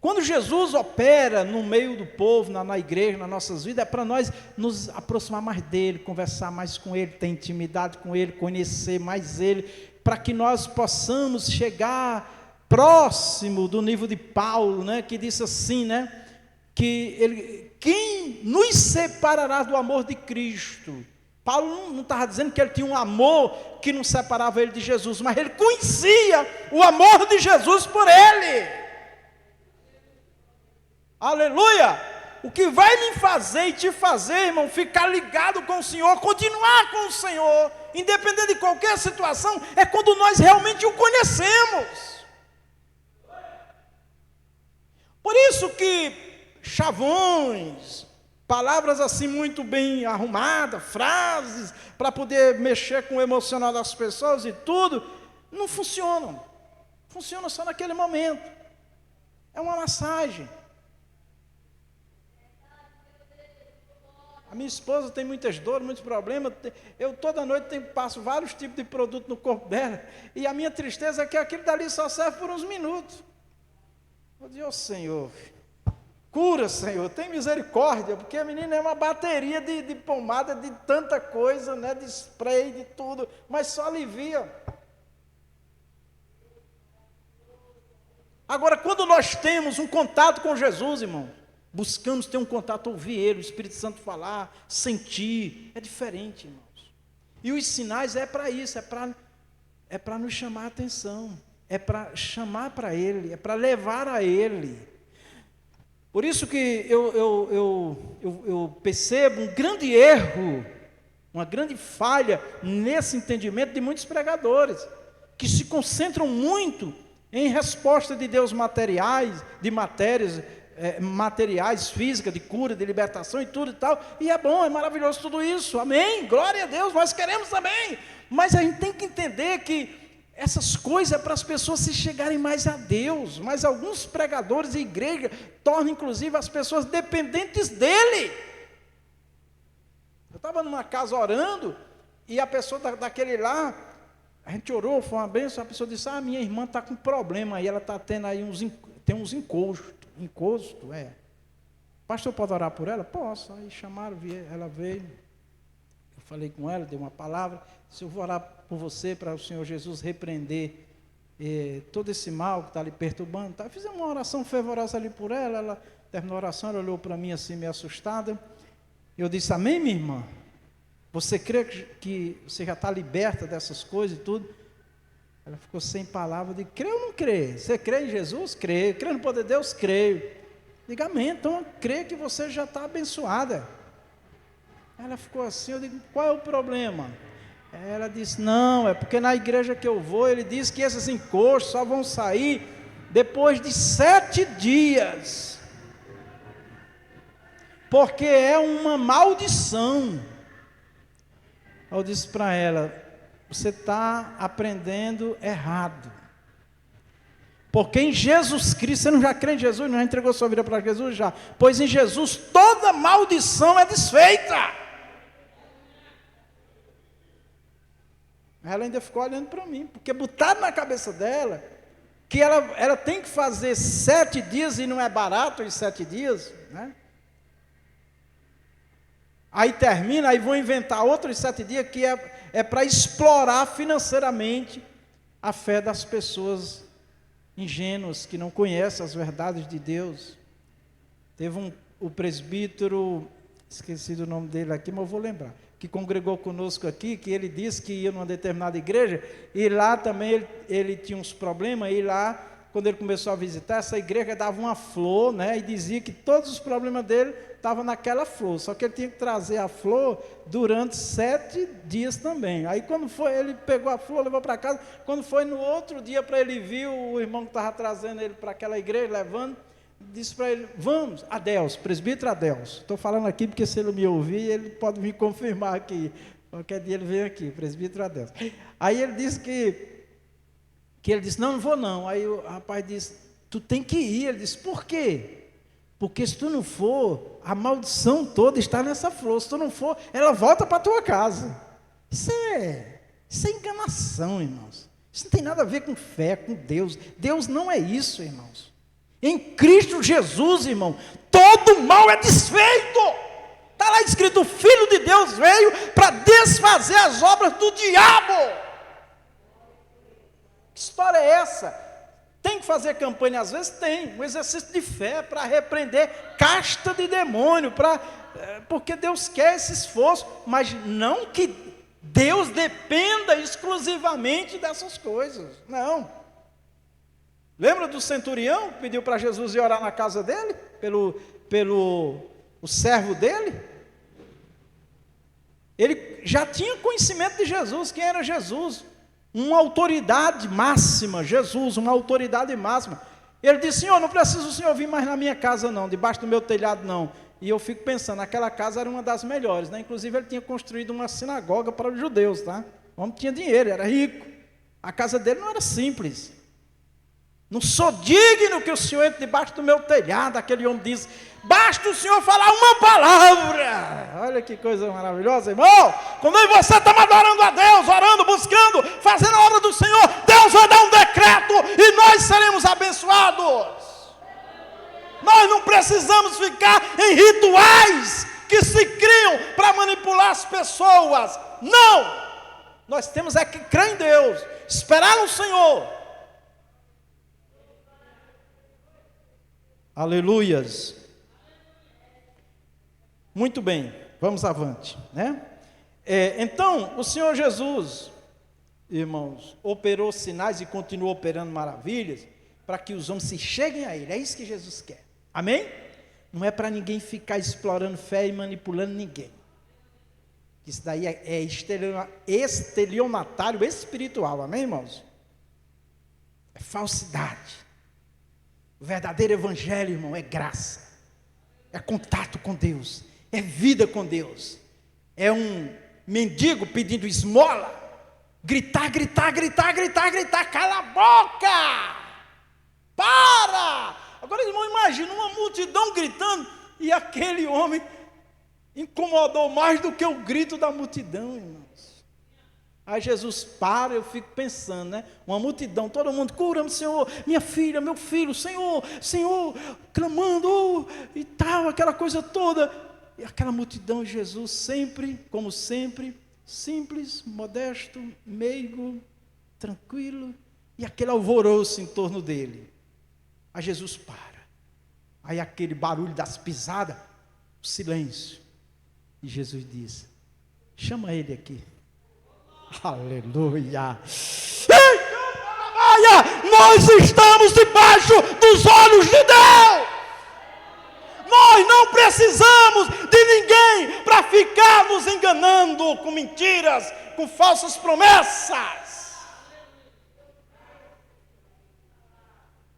Quando Jesus opera no meio do povo, na igreja, nas nossas vidas, é para nós nos aproximar mais dEle, conversar mais com Ele, ter intimidade com Ele, conhecer mais Ele, para que nós possamos chegar próximo do nível de Paulo, né, que disse assim, né, quem nos separará do amor de Cristo? Paulo não estava dizendo que ele tinha um amor que não separava ele de Jesus, mas ele conhecia o amor de Jesus por ele. Aleluia! O que vai me fazer e te fazer, irmão, ficar ligado com o Senhor, continuar com o Senhor, independente de qualquer situação, é quando nós realmente o conhecemos. Por isso que chavões, palavras assim muito bem arrumadas, frases, para poder mexer com o emocional das pessoas e tudo, não funcionam. Funciona só naquele momento. É uma massagem. A minha esposa tem muitas dores, muitos problemas. Eu toda noite passo vários tipos de produto no corpo dela. E a minha tristeza é que aquilo dali só serve por uns minutos. Eu digo, Senhor, cura, Senhor, tem misericórdia, porque a menina é uma bateria de pomada, de tanta coisa, né, de spray, de tudo, mas só alivia. Agora, quando nós temos um contato com Jesus, irmão, buscamos ter um contato, ouvir Ele, o Espírito Santo falar, sentir, é diferente, irmãos. E os sinais é para isso, é para nos chamar a atenção, é para chamar para Ele, é para levar a Ele. Por isso que eu percebo um grande erro, uma grande falha nesse entendimento de muitos pregadores, que se concentram muito em resposta de Deus materiais, de matérias, materiais, física, de cura, de libertação e tudo e tal, e é bom, é maravilhoso tudo isso, amém, glória a Deus, nós queremos também, mas a gente tem que entender que essas coisas é para as pessoas se chegarem mais a Deus, mas alguns pregadores e igreja tornam inclusive as pessoas dependentes dele. Eu estava numa casa orando, e a pessoa daquele lá, a gente orou, foi uma bênção, a pessoa disse, minha irmã está com problema, aí ela está tendo aí tem uns encostos, pastor, pode orar por ela? Posso. Aí chamaram, ela veio, eu falei com ela, dei uma palavra, se eu vou orar por você, para o Senhor Jesus repreender todo esse mal que está ali perturbando, tá? Fizemos uma oração fervorosa ali por ela, ela terminou a oração, ela olhou para mim assim, meio assustada, eu disse, amém, minha irmã? Você crê que você já está liberta dessas coisas e tudo? Ela ficou sem palavras, eu disse, crê ou não crê? Você crê em Jesus? Creio. Crê no poder de Deus? Creio. Diga, amém, então crê que você já está abençoada. Ela ficou assim, eu digo, qual é o problema? Ela disse, não, é porque na igreja que eu vou, ele diz que esses encostos só vão sair depois de 7 dias. Porque é uma maldição. Eu disse para ela, você está aprendendo errado. Porque em Jesus Cristo, você não já crê em Jesus, não já entregou sua vida para Jesus? Já. Pois em Jesus toda maldição é desfeita. Ela ainda ficou olhando para mim, porque botaram na cabeça dela que ela tem que fazer 7 dias, e não é barato os 7 dias, né? Aí termina, aí vão inventar outros 7 dias, que é para explorar financeiramente a fé das pessoas ingênuos, que não conhecem as verdades de Deus. Teve o presbítero, esqueci do nome dele aqui, mas eu vou lembrar, que congregou conosco aqui, que ele disse que ia numa determinada igreja, e lá também ele tinha uns problemas, e lá, quando ele começou a visitar, essa igreja dava uma flor, né, e dizia que todos os problemas dele estavam naquela flor, só que ele tinha que trazer a flor durante 7 dias também. Aí quando foi, ele pegou a flor, levou para casa, quando foi no outro dia para ele vir, o irmão que estava trazendo ele para aquela igreja, levando, disse para ele, vamos, Adeus, presbítero Adeus, estou falando aqui porque se ele me ouvir, ele pode me confirmar aqui, qualquer dia ele vem aqui, presbítero Adeus. Aí ele disse que ele disse, não vou não. Aí o rapaz disse, tu tem que ir. Ele disse, por quê? Porque se tu não for, a maldição toda está nessa flor, se tu não for, ela volta para a tua casa. Isso é enganação, irmãos. Isso não tem nada a ver com fé, com Deus. Deus não é isso, irmãos. Em Cristo Jesus, irmão, todo mal é desfeito. Está lá escrito, o Filho de Deus veio para desfazer as obras do diabo. Que história é essa? Tem que fazer campanha, às vezes tem, um exercício de fé para repreender casta de demônio, porque Deus quer esse esforço, mas não que Deus dependa exclusivamente dessas coisas, não. Lembra do centurião que pediu para Jesus ir orar na casa dele, pelo servo dele? Ele já tinha conhecimento de Jesus, quem era Jesus? Uma autoridade máxima, Jesus, uma autoridade máxima. Ele disse, Senhor, não preciso o Senhor vir mais na minha casa não, debaixo do meu telhado não. E eu fico pensando, aquela casa era uma das melhores, né? Inclusive ele tinha construído uma sinagoga para os judeus, tá? O homem tinha dinheiro, era rico. A casa dele não era simples. Não sou digno que o Senhor entre debaixo do meu telhado. Aquele homem diz, basta o Senhor falar uma palavra. Olha que coisa maravilhosa, irmão. Quando você está adorando a Deus, orando, buscando, fazendo a obra do Senhor, Deus vai dar um decreto e nós seremos abençoados. Nós não precisamos ficar em rituais que se criam para manipular as pessoas. Não. Nós temos é que crer em Deus, esperar no Senhor. Aleluias. Muito bem, vamos avante, né? Então, o Senhor Jesus, irmãos, operou sinais e continua operando maravilhas para que os homens se cheguem a Ele. É isso que Jesus quer. Amém? Não é para ninguém ficar explorando fé e manipulando ninguém. Isso daí é estelionatário espiritual. Amém, irmãos? É falsidade. O verdadeiro evangelho, irmão, é graça, é contato com Deus, é vida com Deus. É um mendigo pedindo esmola, gritar, cala a boca, para. Agora, irmão, imagina uma multidão gritando, e aquele homem incomodou mais do que o grito da multidão, irmãos. Aí Jesus para, eu fico pensando, né? Uma multidão, todo mundo, cura-me, Senhor, minha filha, meu filho, Senhor, clamando, e tal, aquela coisa toda. E aquela multidão, Jesus sempre, como sempre, simples, modesto, meigo, tranquilo, e aquele alvoroço em torno dele. Aí Jesus para. Aí aquele barulho das pisadas, silêncio. E Jesus diz: chama ele aqui. Aleluia. Nós estamos debaixo dos olhos de Deus. Nós não precisamos de ninguém para ficar nos enganando com mentiras, com falsas promessas.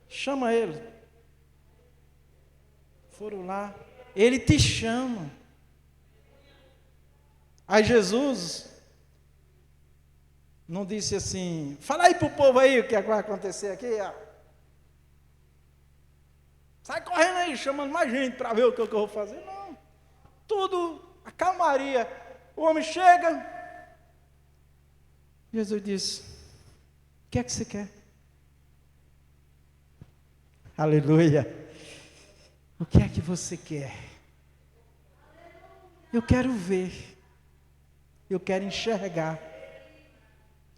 Chama ele. Foram lá, ele te chama. Aí Jesus não disse assim: fala aí para o povo aí o que vai acontecer aqui, ó. Sai correndo aí, chamando mais gente para ver o que eu vou fazer. Não, tudo, a calmaria. O homem chega, Jesus disse: o que é que você quer? Aleluia. O que é que você quer? Eu quero ver. Eu quero enxergar.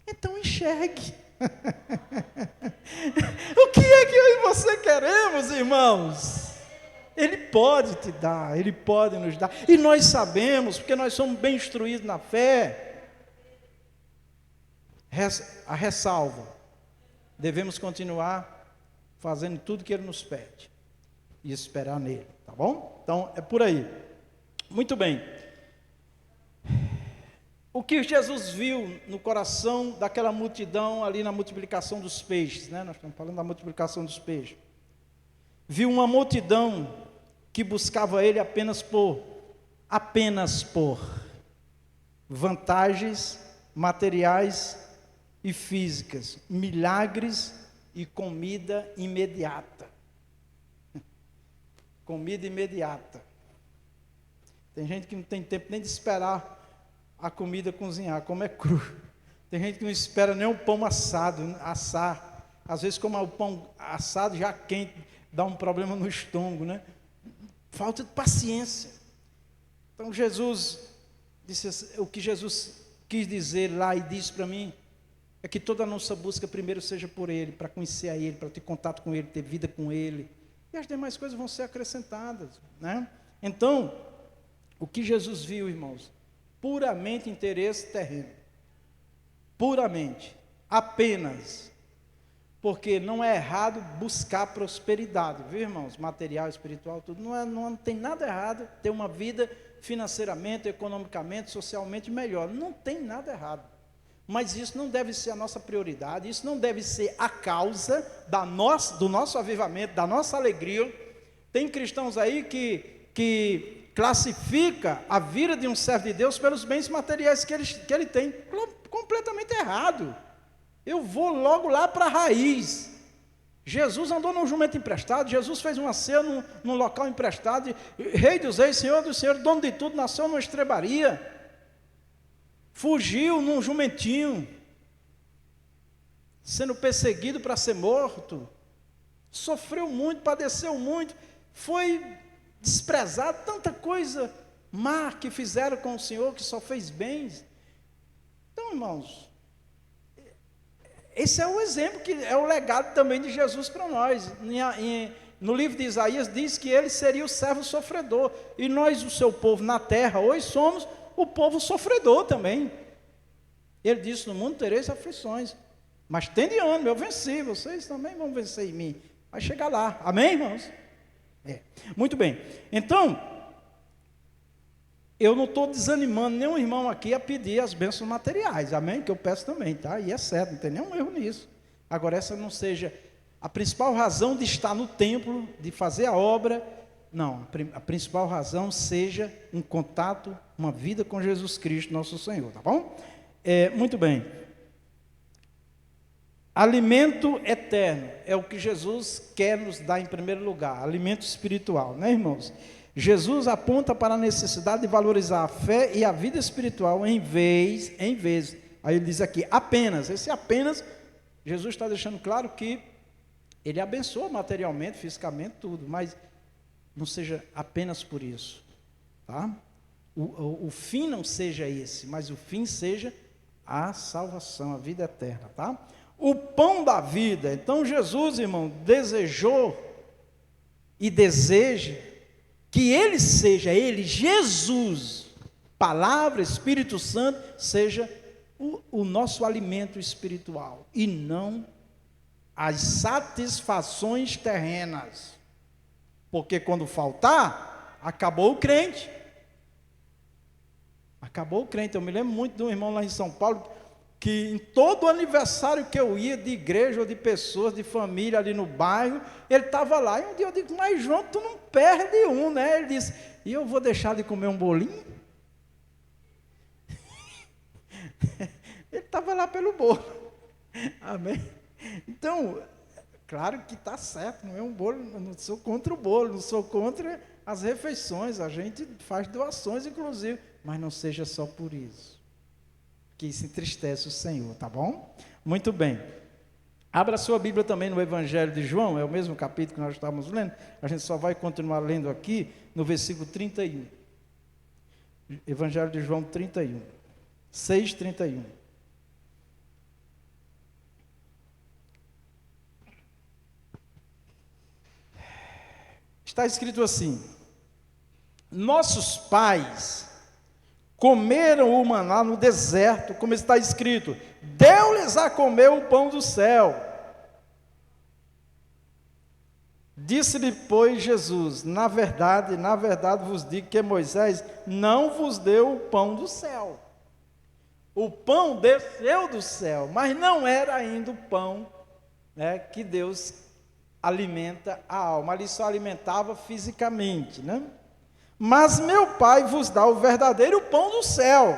Então enxergue. O que é que eu e você queremos, irmãos? Ele pode te dar, Ele pode nos dar. E nós sabemos, porque nós somos bem instruídos na fé. A ressalva: devemos continuar fazendo tudo que Ele nos pede e esperar nele, tá bom? Então é por aí. Muito bem. O que Jesus viu no coração daquela multidão ali na multiplicação dos peixes, né? Nós estamos falando da multiplicação dos peixes. Viu uma multidão que buscava ele apenas por vantagens materiais e físicas, milagres e comida imediata. Comida imediata. Tem gente que não tem tempo nem de esperar a comida cozinhar, como é cru. Tem gente que não espera nem o pão assar. Às vezes, como o pão assado já quente, dá um problema no estômago, né? Falta de paciência. Então Jesus disse assim, o que Jesus quis dizer lá e disse para mim é que toda a nossa busca primeiro seja por Ele, para conhecer a Ele, para ter contato com Ele, ter vida com Ele, e as demais coisas vão ser acrescentadas, né? Então, o que Jesus viu, irmãos, puramente interesse terreno, puramente, apenas, porque não é errado buscar prosperidade, viu, irmãos, material, espiritual, tudo, não tem nada errado ter uma vida financeiramente, economicamente, socialmente melhor, não tem nada errado, mas isso não deve ser a nossa prioridade, isso não deve ser a causa do nosso avivamento, da nossa alegria. Tem cristãos aí que classifica a vida de um servo de Deus pelos bens materiais que ele tem, completamente errado. Eu vou logo lá para a raiz. Jesus andou num jumento emprestado, Jesus fez uma ceia num local emprestado, Rei dos reis, Senhor dos senhores, dono de tudo, nasceu numa estrebaria, fugiu num jumentinho, sendo perseguido para ser morto, sofreu muito, padeceu muito, foi desprezado, tanta coisa má que fizeram com o Senhor, que só fez bens. Então, irmãos, esse é o exemplo, que é o legado também de Jesus para nós. No livro de Isaías diz que ele seria o servo sofredor, e nós, o seu povo na terra, hoje somos o povo sofredor também. Ele disse: no mundo tereis aflições, mas tende ânimo, eu venci, vocês também vão vencer em mim. Vai chegar lá, amém, irmãos? Muito bem, então, eu não estou desanimando nenhum irmão aqui a pedir as bênçãos materiais, amém? Que eu peço também, tá? E é certo, não tem nenhum erro nisso. Agora, essa não seja a principal razão de estar no templo, de fazer a obra, não, a principal razão seja um contato, uma vida com Jesus Cristo, nosso Senhor, tá bom? Muito bem. Alimento eterno é o que Jesus quer nos dar em primeiro lugar, alimento espiritual, né, irmãos? Jesus aponta para a necessidade de valorizar a fé e a vida espiritual em vez, aí ele diz aqui, apenas, esse apenas, Jesus está deixando claro que ele abençoa materialmente, fisicamente, tudo, mas não seja apenas por isso, tá? O fim não seja esse, mas o fim seja a salvação, a vida eterna, tá? O pão da vida. Então Jesus, irmão, desejou e deseja que ele seja, Jesus, palavra, Espírito Santo, seja o nosso alimento espiritual e não as satisfações terrenas, porque quando faltar, acabou o crente. Acabou o crente. Eu me lembro muito de um irmão lá em São Paulo, que em todo aniversário que eu ia, de igreja ou de pessoas, de família ali no bairro, ele estava lá, e um dia eu digo, mas João, tu não perde um, né? Ele disse, e eu vou deixar de comer um bolinho? Ele estava lá pelo bolo, amém? Então, claro que está certo, não é um bolo, eu não sou contra o bolo, não sou contra as refeições, a gente faz doações inclusive, mas não seja só por isso, que isso entristece o Senhor, tá bom? Muito bem. Abra sua Bíblia também no Evangelho de João, é o mesmo capítulo que nós estávamos lendo, a gente só vai continuar lendo aqui no versículo 31. Evangelho de João 31, 6:31. Está escrito assim: nossos pais comeram o maná no deserto, como está escrito, deu-lhes a comer o pão do céu. Disse-lhe, pois, Jesus, na verdade vos digo que Moisés não vos deu o pão do céu. O pão desceu do céu, mas não era ainda o pão, né, que Deus alimenta a alma, ali só alimentava fisicamente, né? Mas meu Pai vos dá o verdadeiro pão do céu,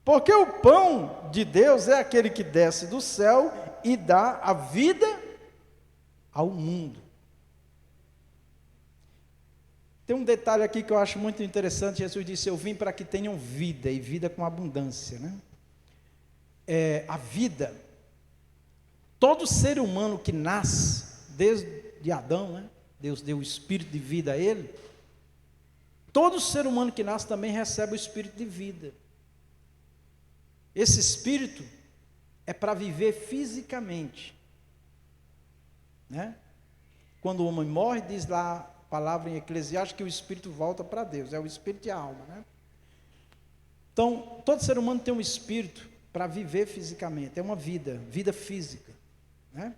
porque o pão de Deus é aquele que desce do céu e dá a vida ao mundo. Tem um detalhe aqui que eu acho muito interessante. Jesus disse, eu vim para que tenham vida, e vida com abundância, né? A vida, todo ser humano que nasce, desde Adão, né? Deus deu o espírito de vida a ele. Todo ser humano que nasce também recebe o espírito de vida. Esse espírito é para viver fisicamente, né? Quando o homem morre, diz lá a palavra em Eclesiastes que o espírito volta para Deus, é o espírito e a alma, né? Então, todo ser humano tem um espírito para viver fisicamente, é uma vida física, né?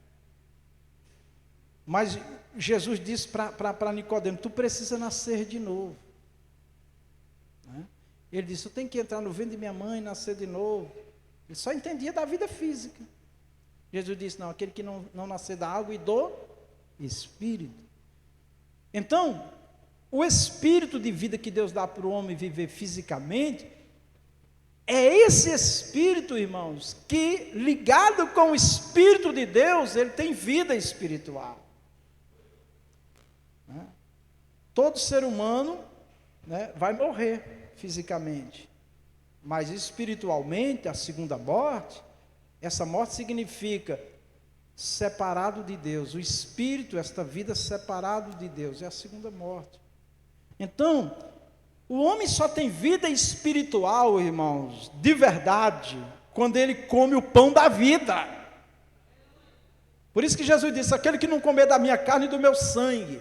Mas Jesus disse para Nicodemo, tu precisa nascer de novo, né? Ele disse, eu tenho que entrar no ventre de minha mãe e nascer de novo. Ele só entendia da vida física. Jesus disse, não, aquele que não nascer da água e do Espírito. Então, o Espírito de vida que Deus dá para o homem viver fisicamente, é esse Espírito, irmãos, que ligado com o Espírito de Deus, ele tem vida espiritual, né? Todo ser humano, né, vai morrer fisicamente, mas espiritualmente, a segunda morte, essa morte significa separado de Deus, o espírito, esta vida separado de Deus, é a segunda morte. Então, o homem só tem vida espiritual, irmãos, de verdade, quando ele come o pão da vida. Por isso que Jesus disse, aquele que não comer da minha carne e do meu sangue.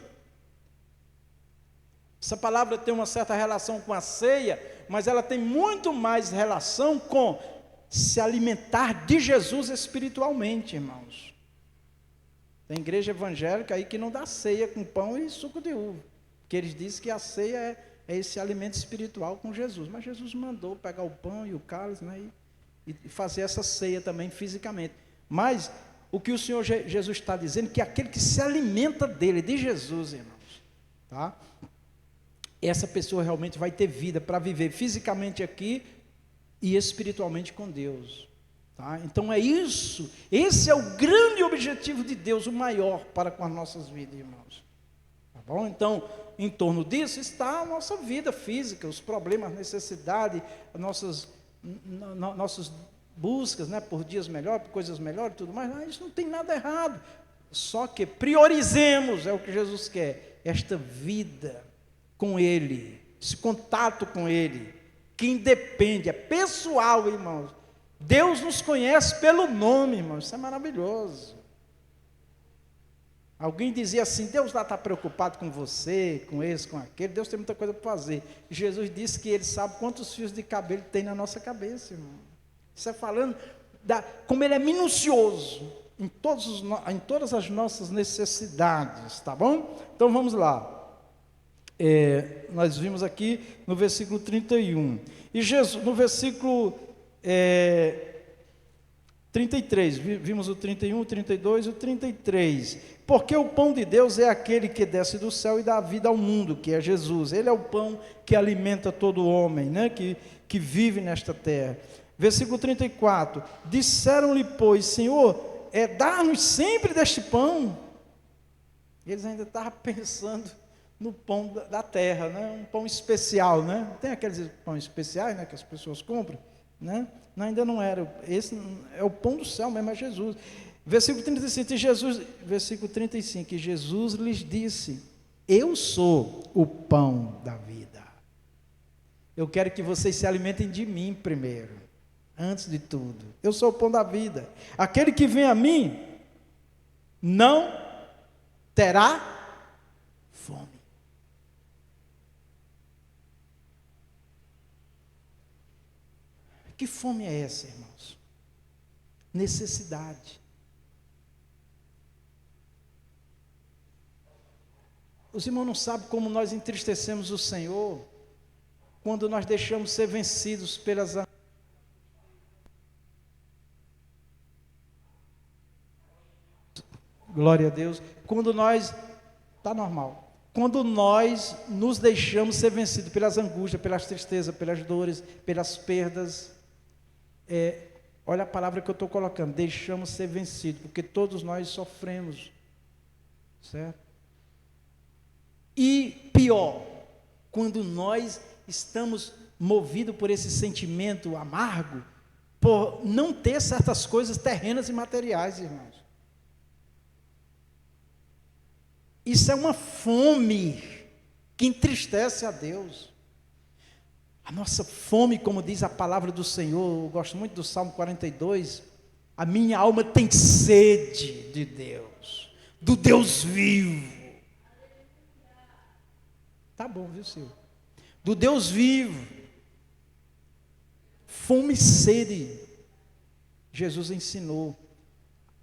Essa palavra tem uma certa relação com a ceia, mas ela tem muito mais relação com se alimentar de Jesus espiritualmente, irmãos. Tem igreja evangélica aí que não dá ceia com pão e suco de uva, porque eles dizem que a ceia é esse alimento espiritual com Jesus, mas Jesus mandou pegar o pão e o cálice, né, e fazer essa ceia também fisicamente. Mas o que o Senhor Jesus está dizendo, que aquele que se alimenta dele, de Jesus, irmãos, tá? Essa pessoa realmente vai ter vida para viver fisicamente aqui e espiritualmente com Deus, tá? Então é isso, esse é o grande objetivo de Deus, o maior para com as nossas vidas, irmãos, tá bom? Então, em torno disso está a nossa vida física, os problemas, necessidade, nossas buscas, né, por dias melhores, por coisas melhores e tudo mais. Isso não tem nada errado, só que priorizemos, é o que Jesus quer, esta vida com Ele, esse contato com Ele, que independe, é pessoal, irmãos. Deus nos conhece pelo nome, irmãos, isso é maravilhoso. Alguém dizia assim, Deus lá está preocupado com você, com esse, com aquele, Deus tem muita coisa para fazer. Jesus disse que Ele sabe quantos fios de cabelo tem na nossa cabeça, irmão. Isso é falando como Ele é minucioso em todas as nossas necessidades, tá bom? Então vamos lá. Nós vimos aqui no versículo 31. E Jesus, no versículo 33, vimos o 31, o 32 e o 33. Porque o pão de Deus é aquele que desce do céu e dá vida ao mundo, que é Jesus. Ele é o pão que alimenta todo homem, né? que vive nesta terra. Versículo 34. Disseram-lhe, pois, Senhor, dá-nos sempre deste pão. Eles ainda estavam pensando no pão da terra, né? Um pão especial, né? Tem aqueles pão especiais, né, que as pessoas compram, né? Não, ainda não era, esse é o pão do céu mesmo, é Jesus. Versículo 35, versículo 35, Jesus lhes disse, eu sou o pão da vida. Eu quero que vocês se alimentem de mim primeiro, antes de tudo. Eu sou o pão da vida. Aquele que vem a mim, não terá fome. Que fome é essa, irmãos? Necessidade. Os irmãos não sabem como nós entristecemos o Senhor quando nós deixamos ser vencidos pelas glória a Deus, quando nós quando nós nos deixamos ser vencidos pelas angústias, pelas tristezas, pelas dores, pelas perdas, olha a palavra que eu estou colocando, deixamos ser vencidos, porque todos nós sofremos, certo? E pior, quando nós estamos movidos por esse sentimento amargo, por não ter certas coisas terrenas e materiais, irmãos. Isso é uma fome que entristece a Deus. A nossa fome, como diz a palavra do Senhor, eu gosto muito do Salmo 42, a minha alma tem sede de Deus, do Deus vivo. Tá bom, viu, Silvio? Do Deus vivo. Fome e sede. Jesus ensinou.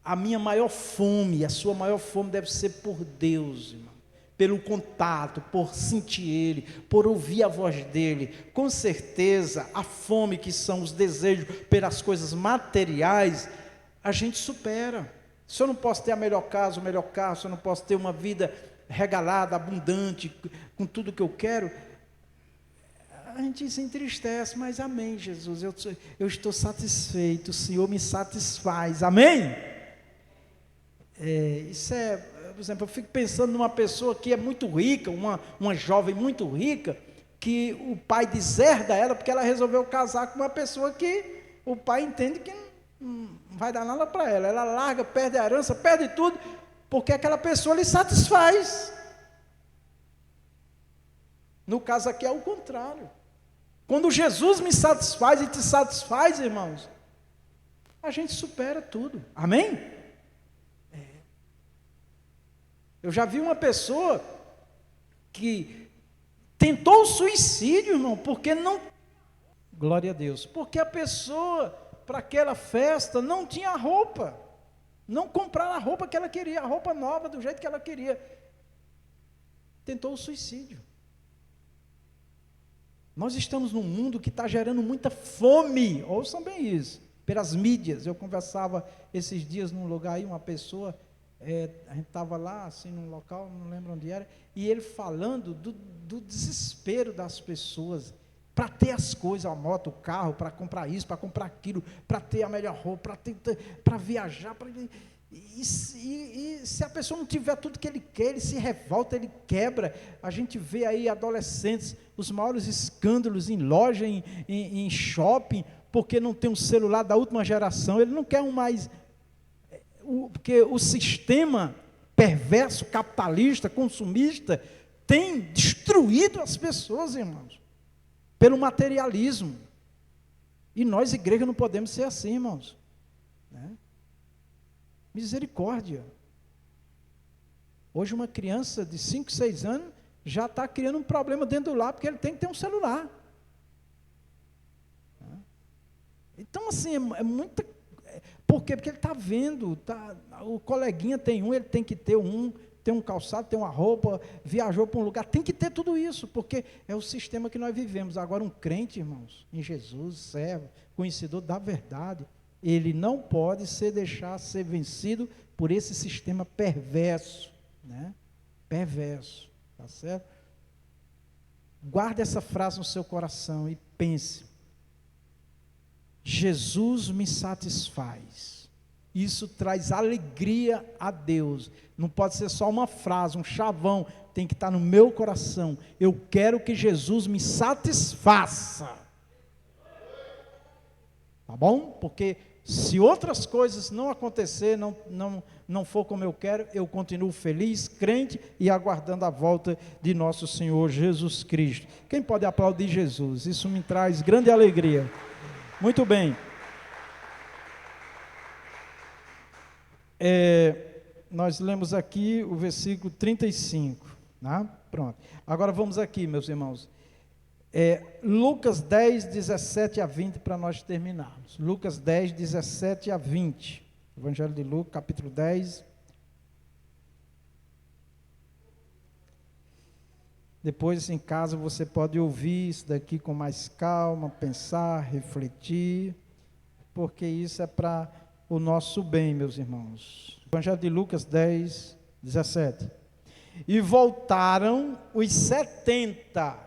A minha maior fome, a sua maior fome deve ser por Deus, irmão. Pelo contato, por sentir Ele, por ouvir a voz dEle. Com certeza, a fome que são os desejos pelas coisas materiais, a gente supera. Se eu não posso ter a melhor casa, o melhor carro, se eu não posso ter uma vida regalada, abundante, com tudo que eu quero, a gente se entristece, mas amém, Jesus, eu estou satisfeito, o Senhor me satisfaz, amém? Isso por exemplo, eu fico pensando numa pessoa que é muito rica, uma jovem muito rica, que o pai deserda ela, porque ela resolveu casar com uma pessoa que o pai entende que não vai dar nada para ela, ela larga, perde a herança, perde tudo, porque aquela pessoa lhe satisfaz. No caso aqui é o contrário. Quando Jesus me satisfaz e te satisfaz, irmãos, a gente supera tudo, amém? Eu já vi uma pessoa que tentou o suicídio, irmão, porque não... Glória a Deus. Porque a pessoa, para aquela festa, não tinha roupa. Não compraram a roupa que ela queria, a roupa nova, do jeito que ela queria. Tentou o suicídio. Nós estamos num mundo que está gerando muita fome, ouçam bem isso. pelas mídias. Eu conversava esses dias num lugar aí, uma pessoa, a gente estava lá, assim, num local, não lembro onde era, e ele falando do desespero das pessoas, para ter as coisas, a moto, o carro, para comprar isso, para comprar aquilo, para ter a melhor roupa, para viajar, e se a pessoa não tiver tudo que ele quer, ele se revolta, ele quebra. A gente vê aí adolescentes, os maiores escândalos em loja, em shopping, porque não tem um celular da última geração, ele não quer um mais, porque o sistema perverso, capitalista, consumista, tem destruído as pessoas, irmãos, pelo materialismo. E nós, igreja, não podemos ser assim, irmãos, né? Misericórdia. Hoje uma criança de 5, 6 anos já está criando um problema dentro do lar, porque ele tem que ter um celular. Então, assim, é muita... Por quê? Porque ele está vendo, o coleguinha tem um, ele tem que ter um, tem um calçado, tem uma roupa, viajou para um lugar, tem que ter tudo isso, porque é o sistema que nós vivemos. Agora, um crente, irmãos, em Jesus, servo, conhecedor da verdade, ele não pode deixar ser vencido por esse sistema perverso, né? Perverso, tá certo? Guarde essa frase no seu coração e pense: Jesus me satisfaz. Isso traz alegria a Deus. Não pode ser só uma frase, um chavão, tem que estar no meu coração. Eu quero que Jesus me satisfaça. Tá bom? Porque se outras coisas não acontecer, não for como eu quero, eu continuo feliz, crente e aguardando a volta de nosso Senhor Jesus Cristo. Quem pode aplaudir Jesus? Isso me traz grande alegria. Muito bem. Nós lemos aqui o versículo 35, né? Pronto. Agora vamos aqui, meus irmãos. Lucas 10, 17 a 20, para nós terminarmos. Lucas 10, 17 a 20. Evangelho de Lucas, capítulo 10. Depois, em casa, você pode ouvir isso daqui com mais calma, pensar, refletir, porque isso é para o nosso bem, meus irmãos. Evangelho de Lucas 10, 17. E voltaram os 70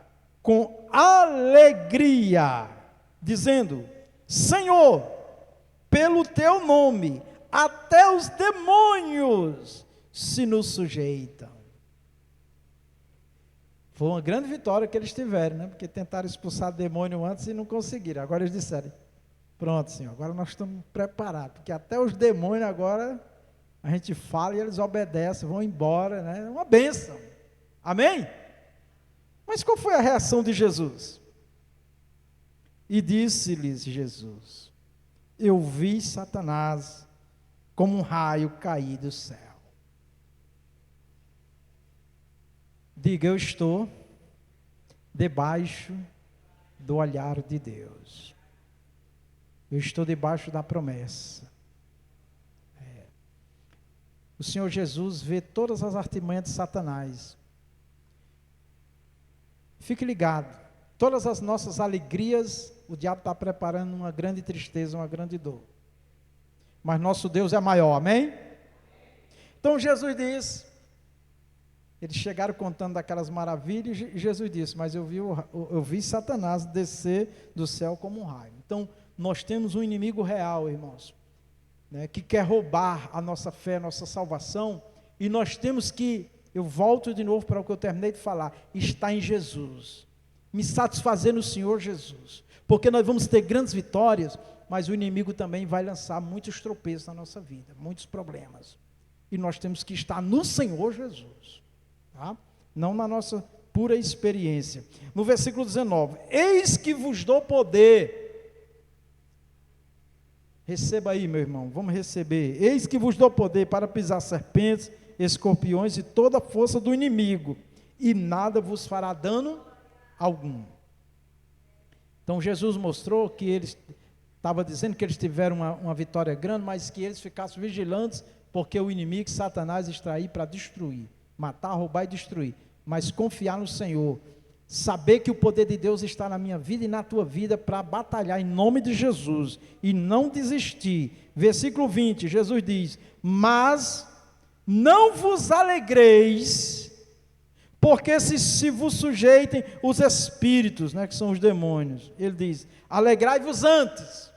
com alegria, dizendo: Senhor, pelo teu nome, até os demônios se nos sujeitam. Foi uma grande vitória que eles tiveram, né? Porque tentaram expulsar demônio antes e não conseguiram. Agora eles disseram: pronto, Senhor, agora nós estamos preparados, porque até os demônios agora a gente fala e eles obedecem, vão embora, né? É uma bênção. Amém? Mas qual foi a reação de Jesus? E disse-lhes Jesus: eu vi Satanás como um raio cair do céu. Diga: eu estou debaixo do olhar de Deus. Eu estou debaixo da promessa. O Senhor Jesus vê todas as artimanhas de Satanás. Fique ligado, todas as nossas alegrias, o diabo está preparando uma grande tristeza, uma grande dor. Mas nosso Deus é maior, amém? Então Jesus diz, eles chegaram contando daquelas maravilhas, e Jesus disse: mas eu vi Satanás descer do céu como um raio. Então, nós temos um inimigo real, irmãos, né, que quer roubar a nossa fé, a nossa salvação, e nós temos que, eu volto de novo para o que eu terminei de falar, está em Jesus, me satisfazer no Senhor Jesus, porque nós vamos ter grandes vitórias, mas o inimigo também vai lançar muitos tropeços na nossa vida, muitos problemas, e nós temos que estar no Senhor Jesus, tá? Não na nossa pura experiência. No versículo 19, eis que vos dou poder. Receba aí, meu irmão, vamos receber. Eis que vos dou poder para pisar serpentes, escorpiões e toda a força do inimigo, e nada vos fará dano algum. Então Jesus mostrou que eles, estava dizendo que eles tiveram uma vitória grande, mas que eles ficassem vigilantes, porque o inimigo, Satanás, está aí para destruir, matar, roubar e destruir, mas confiar no Senhor. saber que o poder de Deus está na minha vida e na tua vida para batalhar em nome de Jesus e não desistir. Versículo 20, Jesus diz: mas não vos alegreis, porque se vos sujeitem os espíritos, né, que são os demônios. Ele diz: alegrai-vos antes.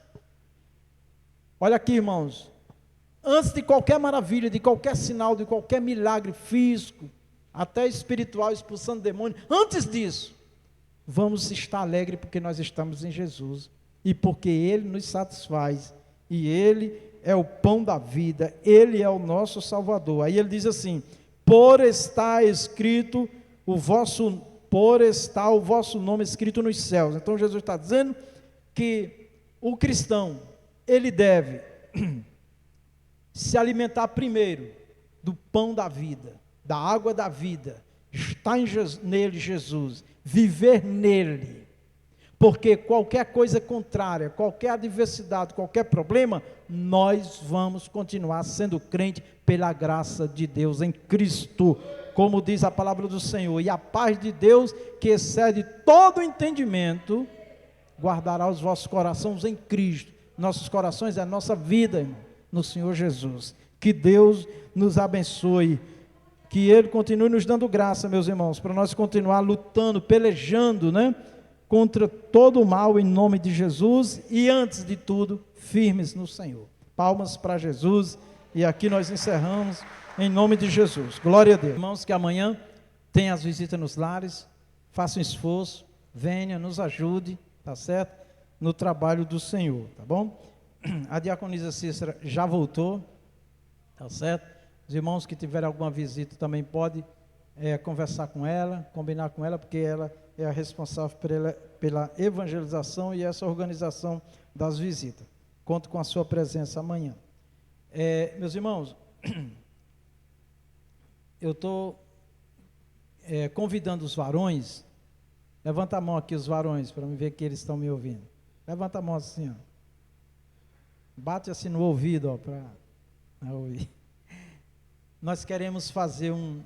Olha aqui, irmãos, antes de qualquer maravilha, de qualquer sinal, de qualquer milagre físico, até espiritual, expulsando demônios, antes disso, vamos estar alegres porque nós estamos em Jesus, e porque Ele nos satisfaz, e Ele é o pão da vida, Ele é o nosso Salvador. Aí ele diz assim: por está o vosso nome escrito nos céus. Então Jesus está dizendo que o cristão, ele deve se alimentar primeiro do pão da vida, da água da vida, estar nele Jesus, viver nele, porque qualquer coisa contrária, qualquer adversidade, qualquer problema, nós vamos continuar sendo crente pela graça de Deus em Cristo, como diz a palavra do Senhor, e a paz de Deus, que excede todo entendimento, guardará os vossos corações em Cristo. Nossos corações é a nossa vida, irmão, no Senhor Jesus. Que Deus nos abençoe, que Ele continue nos dando graça, meus irmãos, para nós continuar lutando, pelejando, né, contra todo o mal em nome de Jesus, e antes de tudo, firmes no Senhor. Palmas para Jesus, e aqui nós encerramos em nome de Jesus. Glória a Deus. Irmãos, que amanhã tem as visitas nos lares, faça um esforço, venha, nos ajude, tá certo? No trabalho do Senhor, tá bom? A diaconisa Cícera já voltou, tá certo? Os irmãos que tiverem alguma visita também podem conversar com ela, combinar com ela, porque ela é a responsável pela evangelização e essa organização das visitas. Conto com a sua presença amanhã. Meus irmãos, eu estou convidando os varões. Levanta a mão aqui os varões, para me ver que eles estão me ouvindo. Levanta a mão assim, ó. Bate assim no ouvido, ó, para ouvir. Nós queremos fazer um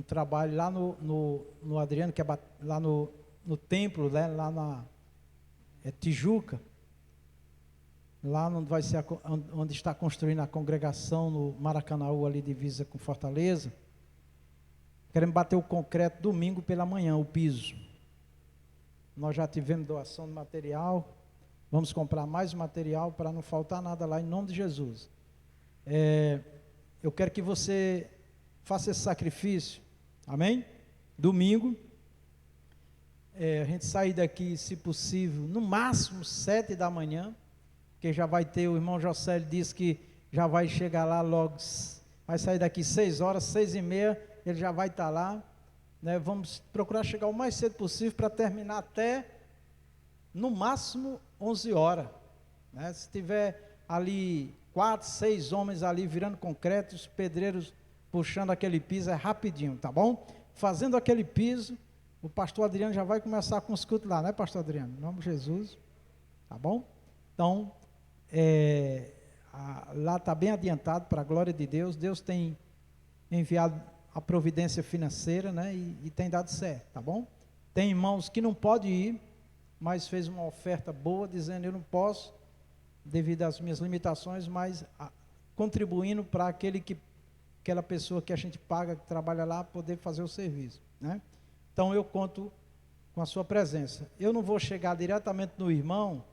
trabalho lá no Adriano, que é lá no templo, né, lá na Tijuca, lá onde vai ser onde está construindo a congregação no Maracanaú, ali divisa com Fortaleza. Queremos bater o concreto domingo pela manhã, o piso. Nós já tivemos doação de material, vamos comprar mais material para não faltar nada lá, em nome de Jesus. Eu quero que você faça esse sacrifício, amém? Domingo, a gente sair daqui, se possível, no máximo 7 da manhã, porque já vai ter, o irmão José disse que já vai chegar lá logo, vai sair daqui 6 horas, 6h30, ele já vai estar lá, né? Vamos procurar chegar o mais cedo possível para terminar até, no máximo, 11 horas, né? Se tiver ali 4, 6 homens ali virando concreto, os pedreiros puxando aquele piso, é rapidinho, tá bom? Fazendo aquele piso, o pastor Adriano já vai começar com os cultos lá, né, pastor Adriano? Em nome de Jesus, tá bom? Então, lá está bem adiantado, para a glória de Deus. Deus tem enviado a providência financeira, né, e tem dado certo, tá bom? Tem irmãos que não podem ir, mas fez uma oferta boa, dizendo: eu não posso, devido às minhas limitações, mas contribuindo para aquela pessoa que a gente paga, que trabalha lá, poder fazer o serviço, né? Então eu conto com a sua presença. Eu não vou chegar diretamente no irmão,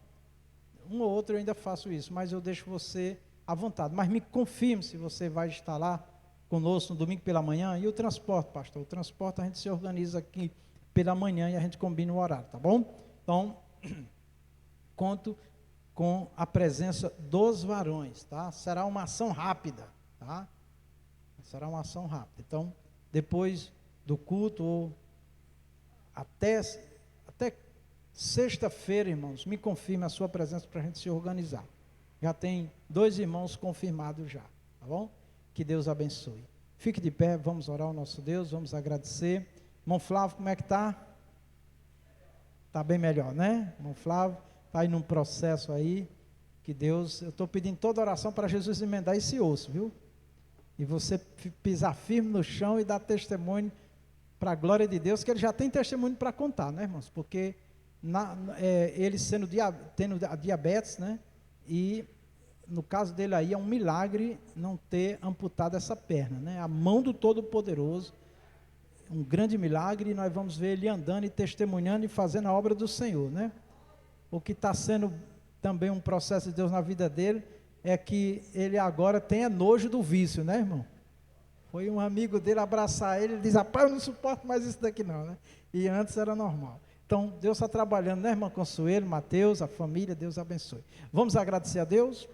um ou outro eu ainda faço isso, mas eu deixo você à vontade. Mas me confirme se você vai estar lá conosco no domingo pela manhã. E o transporte, pastor? O transporte a gente se organiza aqui pela manhã e a gente combina o horário, tá bom? Então, conto com a presença dos varões, tá? Será uma ação rápida, tá? Será uma ação rápida. Então, depois do culto, ou até sexta-feira, irmãos, me confirme a sua presença para a gente se organizar. Já tem 2 irmãos confirmados já, tá bom? Que Deus abençoe. Fique de pé, vamos orar ao nosso Deus, vamos agradecer. Irmão Flávio, como é que está? Está bem melhor, né? Irmão Flávio, está aí num processo aí, que Deus, eu estou pedindo toda oração para Jesus emendar esse osso, viu? E você pisar firme no chão e dar testemunho para a glória de Deus, que ele já tem testemunho para contar, né, irmãos? Porque ele tendo a diabetes, né? E no caso dele aí é um milagre não ter amputado essa perna, né? A mão do Todo-Poderoso, um grande milagre, e nós vamos ver ele andando e testemunhando e fazendo a obra do Senhor, né? O que está sendo também um processo de Deus na vida dele é que ele agora tenha nojo do vício, né, irmão? Foi um amigo dele abraçar ele diz, rapaz, eu não suporto mais isso daqui não, né? E antes era normal. Então, Deus está trabalhando, né, irmã Consuelo, Mateus, a família, Deus abençoe. Vamos agradecer a Deus?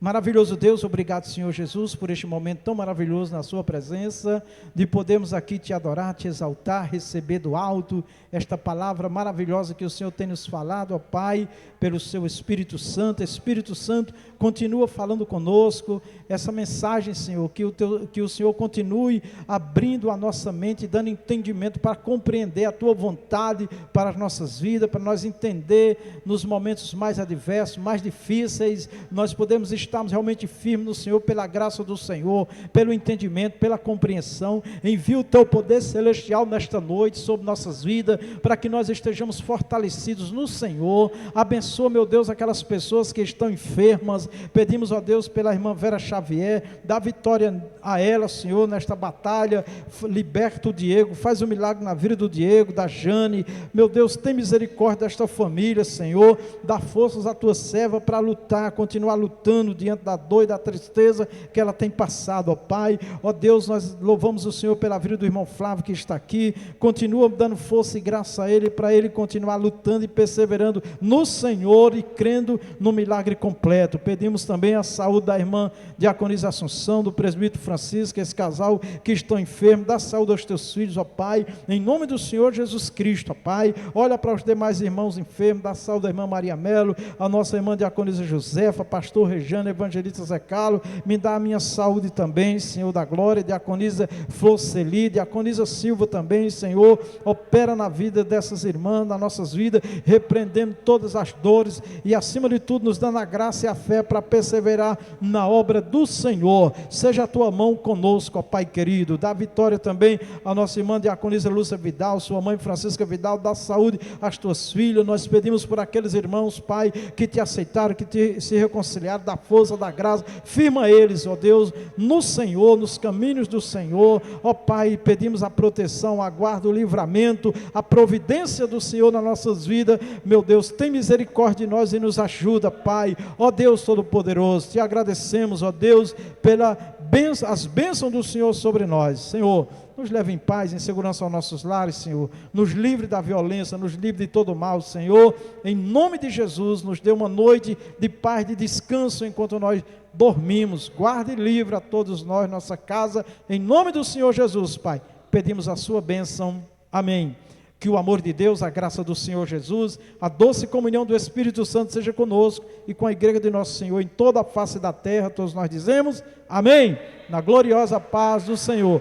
Maravilhoso Deus, obrigado, Senhor Jesus, por este momento tão maravilhoso na sua presença, de podermos aqui te adorar, te exaltar, receber do alto esta palavra maravilhosa que o Senhor tem nos falado, ó Pai, pelo seu Espírito Santo. Espírito Santo, continua falando conosco, essa mensagem, Senhor, que o Senhor continue abrindo a nossa mente, dando entendimento para compreender a tua vontade para as nossas vidas, para nós entender nos momentos mais adversos, mais difíceis, nós podemos estarmos realmente firmes no Senhor, pela graça do Senhor, pelo entendimento, pela compreensão. Envia o teu poder celestial nesta noite sobre nossas vidas, para que nós estejamos fortalecidos no Senhor. Abençoa, meu Deus, aquelas pessoas que estão enfermas. Pedimos, ó Deus, pela irmã Vera Xavier, dá vitória a ela, Senhor, nesta batalha. Liberta o Diego, faz um milagre na vida do Diego, da Jane. Meu Deus, tem misericórdia desta família, Senhor. Dá forças à tua serva para lutar, continuar lutando diante da dor e da tristeza que ela tem passado, ó Pai. Ó Deus, nós louvamos o Senhor pela vida do irmão Flávio que está aqui. Continua dando força e graça a ele, para ele continuar lutando e perseverando no Senhor e crendo no milagre completo. Pedimos também a saúde da irmã Diaconisa Assunção, do presbítero Francisco, esse casal que estão enfermos. Dá saúde aos teus filhos, ó Pai, em nome do Senhor Jesus Cristo, ó Pai. Olha para os demais irmãos enfermos, dá saúde à irmã Maria Melo, a nossa irmã Diaconisa Josefa, pastor Regiano, evangelista Zé Carlos. Me dá a minha saúde também, Senhor da glória. Diaconisa Flor Celi, Diaconisa Silva também, Senhor, opera na vida dessas irmãs, nas nossas vidas, repreendendo todas as dores e acima de tudo nos dando a graça e a fé para perseverar na obra do Senhor. Seja a tua mão conosco, ó Pai querido. Dá vitória também à nossa irmã Diaconisa Lúcia Vidal, sua mãe Francisca Vidal. Dá saúde às tuas filhas. Nós pedimos por aqueles irmãos, Pai, que te aceitaram, que se reconciliaram. Dá força, dá graça, firma eles, ó Deus, no Senhor, nos caminhos do Senhor. Ó Pai, pedimos a proteção, a guarda, o livramento, a providência do Senhor nas nossas vidas. Meu Deus, tem misericórdia de nós e nos ajuda, Pai. Ó Deus Todo-Poderoso, te agradecemos, ó Deus, as bênçãos do Senhor sobre nós. Senhor, nos leve em paz, em segurança aos nossos lares, Senhor. Nos livre da violência, nos livre de todo mal, Senhor. Em nome de Jesus, nos dê uma noite de paz, de descanso, enquanto nós dormimos. Guarde e livre a todos nós, nossa casa. Em nome do Senhor Jesus, Pai, pedimos a sua bênção. Amém. Que o amor de Deus, a graça do Senhor Jesus, a doce comunhão do Espírito Santo seja conosco e com a igreja de nosso Senhor em toda a face da terra. Todos nós dizemos amém, na gloriosa paz do Senhor.